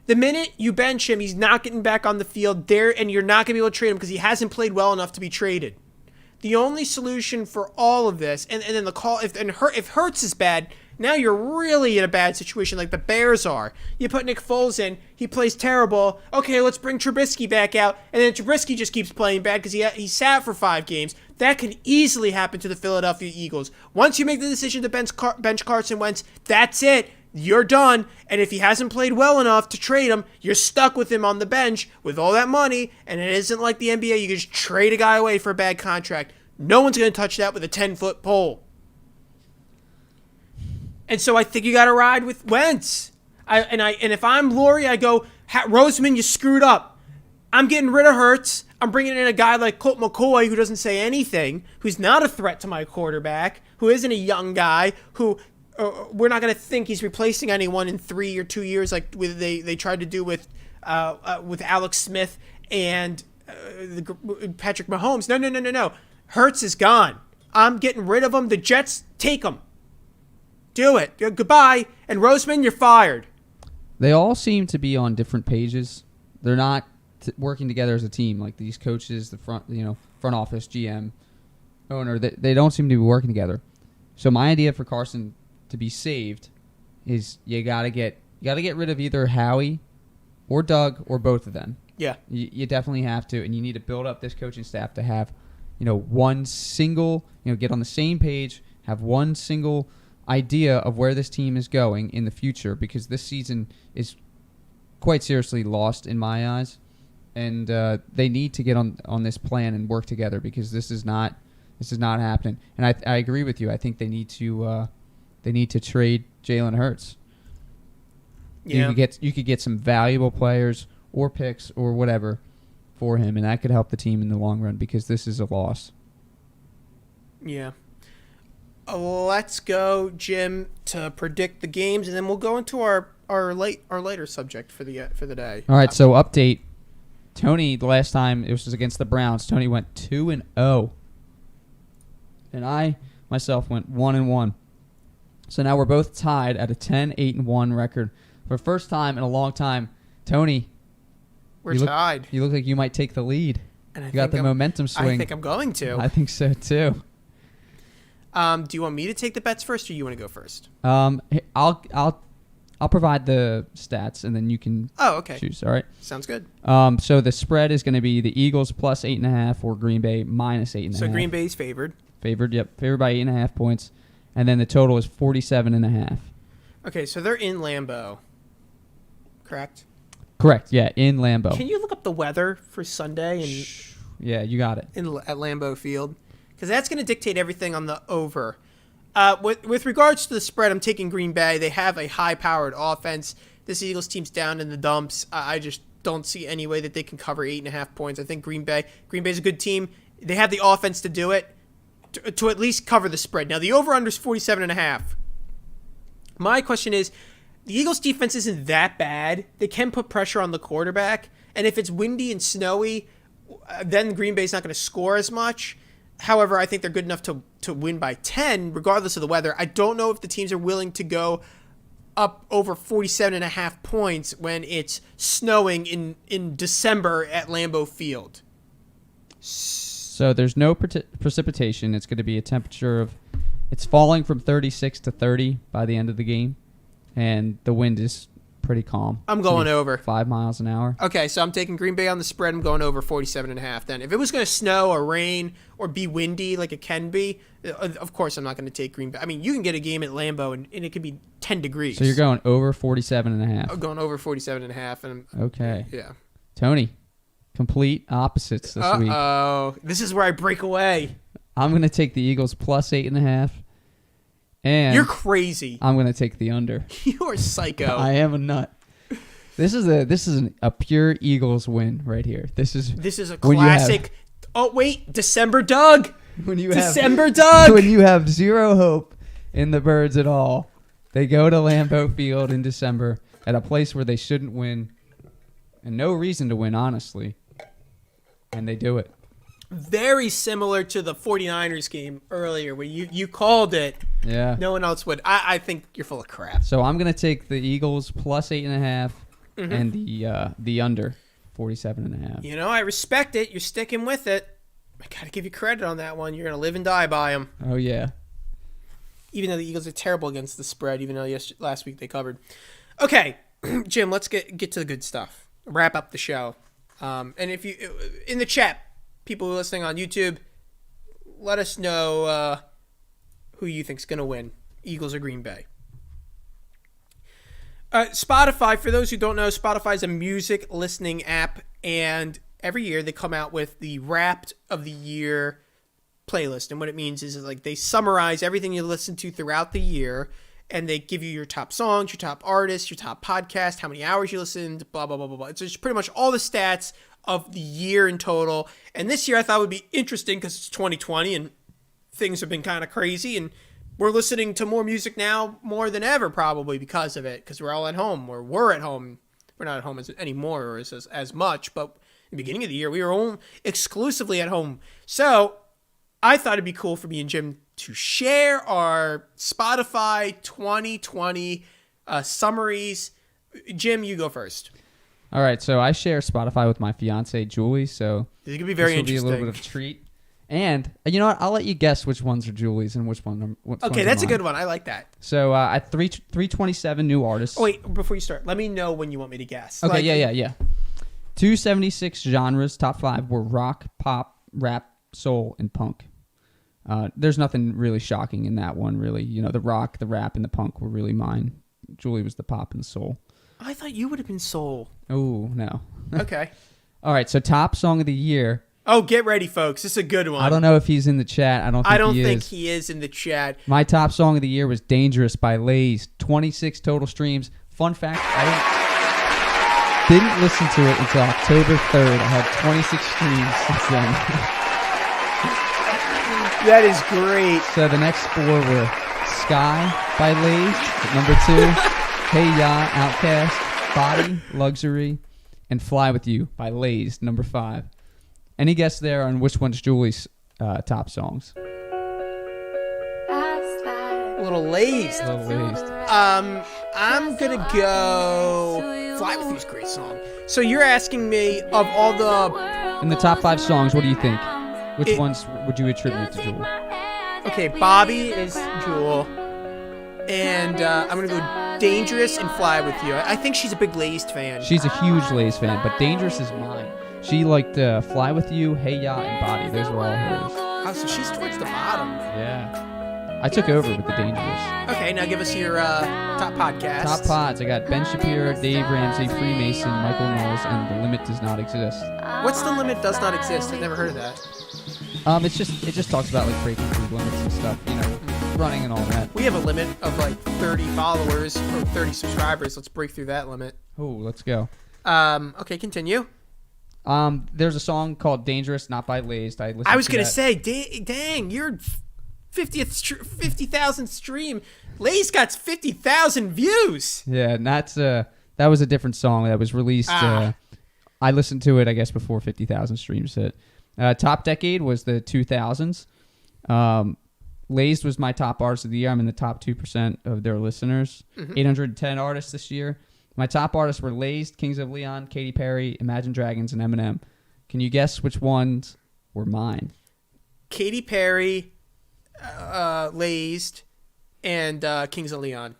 The minute you bench him, he's not getting back on the field there, and you're not going to be able to trade him because he hasn't played well enough to be traded. The only solution for all of this, and then the call, if Hurts is bad, now you're really in a bad situation like the Bears are. You put Nick Foles in, he plays terrible. Okay, let's bring Trubisky back out, and then Trubisky just keeps playing bad because he sat for 5 games. That can easily happen to the Philadelphia Eagles. Once you make the decision to bench Carson Wentz, that's it. You're done, and if he hasn't played well enough to trade him, you're stuck with him on the bench with all that money, and it isn't like the NBA. You can just trade a guy away for a bad contract. No one's going to touch that with a 10-foot pole. And so I think you got to ride with Wentz. And if I'm Lurie, I go, Roseman, you screwed up. I'm getting rid of Hurts. I'm bringing in a guy like Colt McCoy who doesn't say anything, who's not a threat to my quarterback, who isn't a young guy, who... we're not going to think he's replacing anyone in 3 or 2 years like they tried to do with Alex Smith and Patrick Mahomes. No. Hurts is gone. I'm getting rid of him. The Jets, take him. Do it. Goodbye. And Roseman, you're fired. They all seem to be on different pages. They're not working together as a team. Like these coaches, the front office, GM, owner, they don't seem to be working together. So my idea for Carson to be saved is you gotta get rid of either Howie or Doug or both of them. Yeah, you definitely have to, and you need to build up this coaching staff to have, one single, get on the same page, have one single idea of where this team is going in the future, because this season is quite seriously lost in my eyes, and they need to get on this plan and work together, because this is not happening. And I agree with you. I think they need to. They need to trade Jalen Hurts. Yeah. You could get some valuable players or picks or whatever for him, and that could help the team in the long run, because this is a loss. Yeah. Let's go, Jim, to predict the games, and then we'll go into our later subject for the day. All right. So update. Tony, the last time it was against the Browns, Tony went 2-0, and I myself went 1-1. So now we're both tied at a 10-8-1 record. For the first time in a long time, Tony, we're tied. You look like you might take the lead. And You got the momentum swing. I think I'm going to. I think so too. Do you want me to take the bets first, or you want to go first? I'll provide the stats, and then you can choose. All right. Sounds good. So the spread is going to be the Eagles plus 8.5 or Green Bay minus 8.5. So Green Bay's favored. Favored, yep. Favored by 8.5 points. And then the total is 47.5. Okay, so they're in Lambeau, correct? Correct, yeah, in Lambeau. Can you look up the weather for Sunday Yeah, you got it. at Lambeau Field? Because that's going to dictate everything on the over. With regards to the spread, I'm taking Green Bay. They have a high-powered offense. This Eagles team's down in the dumps. I just don't see any way that they can cover 8.5 points. I think Green Bay's a good team. They have the offense to do it, to at least cover the spread. Now, the over-under is 47.5. My question is, the Eagles' defense isn't that bad. They can put pressure on the quarterback, and if it's windy and snowy, then Green Bay's not going to score as much. However, I think they're good enough to win by 10, regardless of the weather. I don't know if the teams are willing to go up over 47.5 points when it's snowing in December at Lambeau Field. So there's no precipitation. It's going to be a temperature of... It's falling from 36 to 30 by the end of the game, and the wind is pretty calm. I'm going over. 5 miles an hour. Okay, so I'm taking Green Bay on the spread. I'm going over 47.5 then. If it was going to snow or rain or be windy like it can be, of course I'm not going to take Green Bay. I mean, you can get a game at Lambeau and it could be 10 degrees. So you're going over 47.5. I'm going over 47.5. And okay. Yeah. Tony, complete opposites this week. Uh-oh. This is where I break away. I'm going to take the Eagles plus 8.5. And you're crazy. I'm going to take the under. You are psycho. I am a nut. This is a pure Eagles win right here. This is a classic. Oh wait, December Doug. Doug. When you have zero hope in the Birds at all, they go to Lambeau Field in December at a place where they shouldn't win, and no reason to win, honestly, and they do it. Very similar to the 49ers game earlier where you called it. Yeah. No one else would. I think you're full of crap. So I'm going to take the Eagles plus 8.5 and the under 47.5. You know, I respect it. You're sticking with it. I got to give you credit on that one. You're going to live and die by them. Oh, yeah. Even though the Eagles are terrible against the spread, even though last week they covered. Okay, Jim, let's get to the good stuff. Wrap up the show. And if you in the chat, people who are listening on YouTube, let us know who you think's going to win, Eagles or Green Bay. Spotify, for those who don't know, Spotify is a music listening app, and every year they come out with the Wrapped of the Year playlist. And what it means is like they summarize everything you listen to throughout the year, and they give you your top songs, your top artists, your top podcast, how many hours you listened, blah, blah, blah, blah, blah. It's just pretty much all the stats of the year in total. And this year I thought would be interesting because it's 2020 and things have been kind of crazy, and we're listening to more music now more than ever probably because of it, because we're all at home, or we're at home. We're not at home anymore or as much, but in the beginning of the year we were exclusively at home. So I thought it'd be cool for me and Jim to share our Spotify 2020 summaries. Jim, you go first. All right, so I share Spotify with my fiance Julie, so this is gonna be very interesting. Be a little bit of a treat. And you know what? I'll let you guess which ones are Julie's and which ones are okay, that's a good one. I like that. So at 327 new artists. Oh, wait, before you start, let me know when you want me to guess. Okay, yeah. 276 genres. Top 5 were rock, pop, rap, soul, and punk. There's nothing really shocking in that one, really. You know, the rock, the rap, and the punk were really mine. Julie was the pop and the soul. I thought you would have been soul. Oh, no. Okay. All right, so top song of the year. Oh, get ready, folks. This is a good one. I don't know if he's in the chat. I don't think he is in the chat. My top song of the year was Dangerous by Lays. 26 total streams. Fun fact, I didn't listen to it until October 3rd. I had 26 streams since then. That is great. So the next 4 were Sky by Lays, number 2. Hey Ya, Outkast, Body, Luxury, and Fly With You by Lays, number 5. Any guess there on which one's Julie's top songs? A little Lays. I'm going to go... Fly With You is a great song. So you're asking me, of all the In the top 5 songs, what do you think? Which ones would you attribute to Jewel? Okay, Bobby is Jewel. And I'm going to go Dangerous and Fly With You. I think she's a big Laced fan. She's a huge Lays fan, but Dangerous is mine. She liked Fly With You, Hey Ya, and Body. Those were all hers. Oh, so she's towards the bottom. Yeah. I took over with the Dangerous. Okay, now give us your top podcasts. Top pods. I got Ben Shapiro, Dave Ramsey, Freemason, Michael Knowles, and The Limit Does Not Exist. What's The Limit Does Not Exist? I've never heard of that. It just talks about like breaking through limits and stuff, running and all that. We have a limit of like 30 followers or 30 subscribers. Let's break through that limit. Oh, let's go. Okay, continue. There's a song called Dangerous, not by Laced. I was going to say, dang, you're 50,000 stream. Lay's got 50,000 views. Yeah, and that was a different song that was released. I listened to it, I guess, before 50,000 streams hit. Top decade was the 2000s. Laced was my top artist of the year. I'm in the top 2% of their listeners. 810 artists this year. My top artists were Laced, Kings of Leon, Katy Perry, Imagine Dragons, and Eminem. Can you guess which ones were mine? Katy Perry, Laced, and Kings of Leon.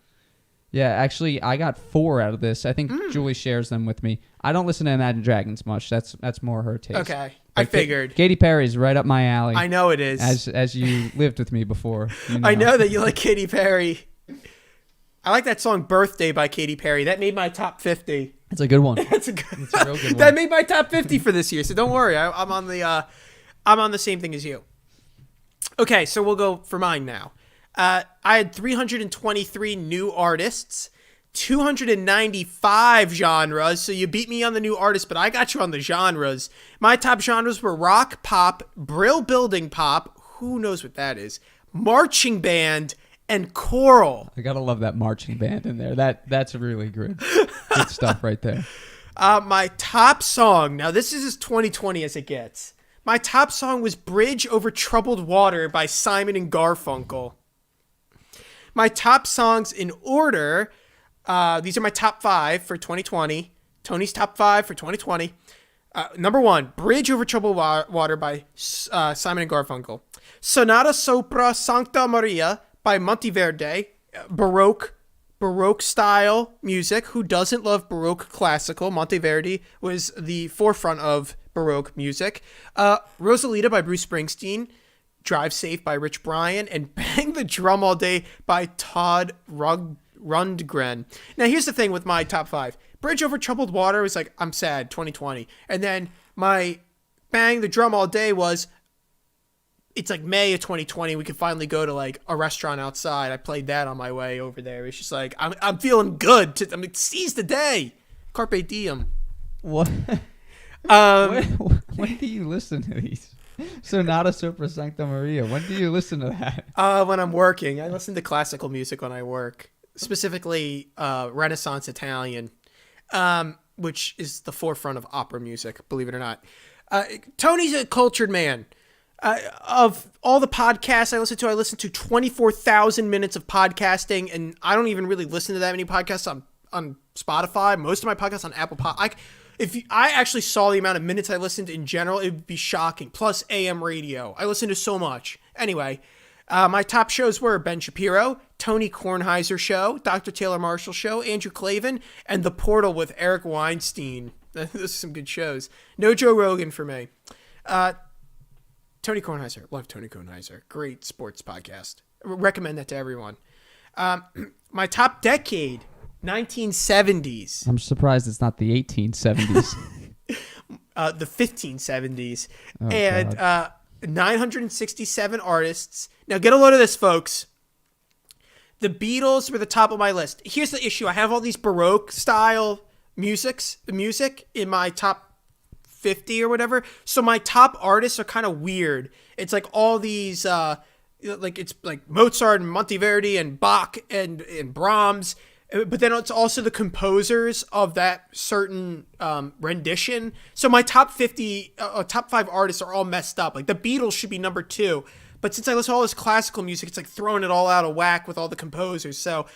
Yeah, actually, I got 4 out of this. I think Julie shares them with me. I don't listen to Imagine Dragons much. That's more her taste. Okay, I figured. Katy Perry's right up my alley. I know it is. As you lived with me before. I know that you like Katy Perry. I like that song "Birthday" by Katy Perry. That made my top 50. It's a good one. It's a real good one. That made my top 50 for this year. So don't worry. I'm on the same thing as you. Okay, so we'll go for mine now. I had 323 new artists, 295 genres. So you beat me on the new artists, but I got you on the genres. My top genres were rock, pop, Brill building pop. Who knows what that is? Marching band and choral. I gotta love that marching band in there. That's really good stuff right there. My top song. Now this is as 2020 as it gets. My top song was "Bridge Over Troubled Water" by Simon and Garfunkel. My top songs in order, these are my top 5 for 2020. Tony's top 5 for 2020. Number 1, "Bridge Over Troubled Water" by Simon and Garfunkel. "Sonata Sopra Sancta Maria" by Monteverde. Baroque style music. Who doesn't love Baroque classical? Monteverde was the forefront of Baroque music. "Rosalita" by Bruce Springsteen. "Drive Safe" by Rich Brian, and "Bang the Drum All Day" by Todd Rundgren. Now, here's the thing with my top 5. "Bridge Over Troubled Water" was like, I'm sad, 2020. And then my "Bang the Drum All Day" was, it's like May of 2020. We could finally go to like a restaurant outside. I played that on my way over there. It's just like, I'm feeling good. Seize the day. Carpe diem. What? When do you listen to these? Sonata Sopra Sancta Maria. When do you listen to that? When I'm working. I listen to classical music when I work, specifically Renaissance Italian, which is the forefront of opera music, believe it or not. Tony's a cultured man. Of all the podcasts I listen to 24,000 minutes of podcasting, and I don't even really listen to that many podcasts on Spotify. Most of my podcasts on Apple If I actually saw the amount of minutes I listened in general, it would be shocking. Plus AM radio. I listen to so much. Anyway, my top shows were Ben Shapiro, Tony Kornheiser Show, Dr. Taylor Marshall Show, Andrew Clavin, and The Portal with Eric Weinstein. Those are some good shows. No Joe Rogan for me. Tony Kornheiser. Love Tony Kornheiser. Great sports podcast. Recommend that to everyone. My top decade, 1970s. I'm surprised it's not the 1870s. The 1570s. Oh, and God. 967 artists. Now get a load of this, folks. The Beatles were the top of my list. Here's the issue. I have all these Baroque style music in my top 50 or whatever. So my top artists are kind of weird. It's like all these, it's like Mozart and Monteverdi and Bach and Brahms. But then it's also the composers of that certain rendition. So my top 5 artists are all messed up. Like the Beatles should be number 2. But since I listen to all this classical music, it's like throwing it all out of whack with all the composers. So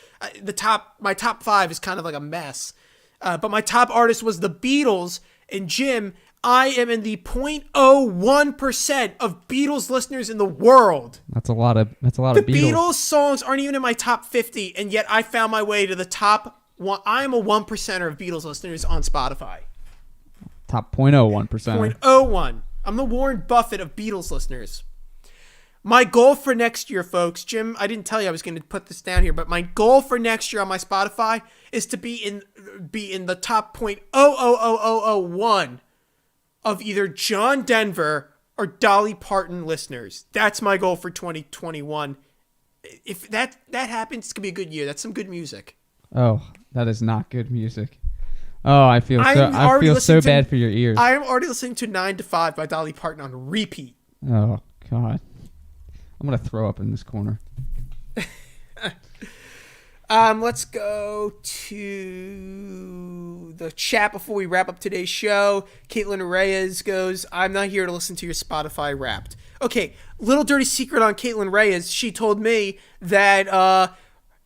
my top 5 is kind of like a mess. But my top artist was the Beatles. And Jim, I am in the 0.01% of Beatles listeners in the world. That's a lot of The Beatles. Beatles songs aren't even in my top 50, and yet I found my way to the top one. I am a 1%er of Beatles listeners on Spotify. Top 0.01%. 0.01. I'm the Warren Buffett of Beatles listeners. My goal for next year, folks, Jim, I didn't tell you I was going to put this down here, but my goal for next year on my Spotify is to be in the top 0.00001 of either John Denver or Dolly Parton listeners. That's my goal for 2021. If that happens, it's going to be a good year. That's some good music. Oh, that is not good music. Oh, I feel so bad for your ears. I am already listening to 9 to 5 by Dolly Parton on repeat. Oh, God. I'm going to throw up in this corner. Let's go to the chat before we wrap up today's show. Caitlin Reyes goes, I'm not here to listen to your Spotify Wrapped. Okay, little dirty secret on Caitlin Reyes. She told me that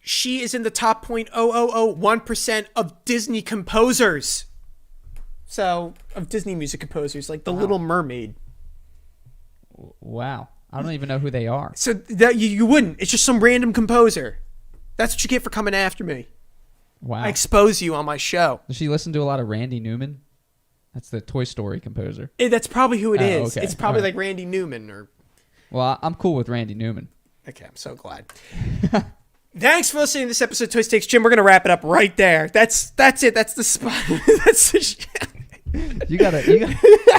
she is in the top 0.0001% of Disney composers. So, of Disney music composers, like The Little Mermaid. Wow. I don't even know who they are. So, that you wouldn't. It's just some random composer. That's what you get for coming after me. Wow. I expose you on my show. Does she listen to a lot of Randy Newman? That's the Toy Story composer. That's probably who it is. Okay. It's probably All right. like Randy Newman or... Well, I'm cool with Randy Newman. Okay, I'm so glad. Thanks for listening to this episode of Toys Takes. Jim, we're going to wrap it up right there. That's it. That's the spot. That's the shit. You gotta.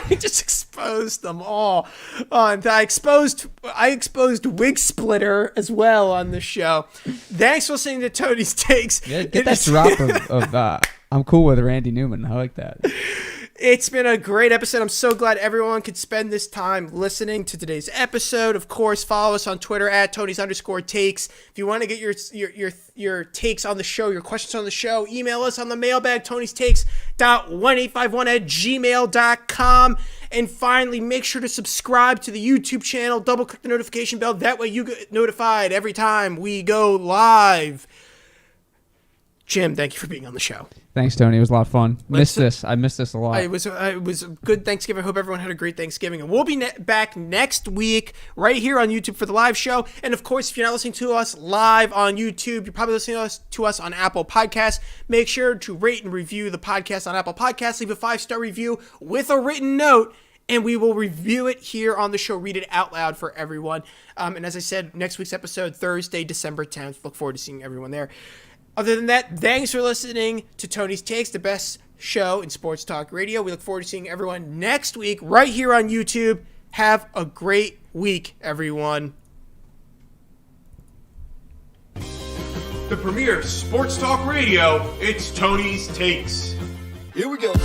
I just exposed them all. And I exposed Wig Splitter as well on the show. Thanks for listening to Tony's Takes. Yeah, get that drop of I'm cool with Randy Newman. I like that. It's been a great episode. I'm so glad everyone could spend this time listening to today's episode. Of course, follow us on Twitter at Tonys_takes. If you want to get your takes on the show, your questions on the show, email us on the mailbag, tonystakes.1851@gmail.com. And finally, make sure to subscribe to the YouTube channel. Double click the notification bell. That way you get notified every time we go live. Jim, thank you for being on the show. Thanks, Tony. It was a lot of fun. I missed this a lot. It was a good Thanksgiving. I hope everyone had a great Thanksgiving. And we'll be back next week right here on YouTube for the live show. And, of course, if you're not listening to us live on YouTube, you're probably listening to us on Apple Podcasts. Make sure to rate and review the podcast on Apple Podcasts. Leave a 5-star review with a written note, and we will review it here on the show, read it out loud for everyone. And as I said, next week's episode, Thursday, December 10th. Look forward to seeing everyone there. Other than that, thanks for listening to Tony's Takes, the best show in sports talk radio. We look forward to seeing everyone next week right here on YouTube. Have a great week, everyone. The premier sports talk radio, it's Tony's Takes. Here we go.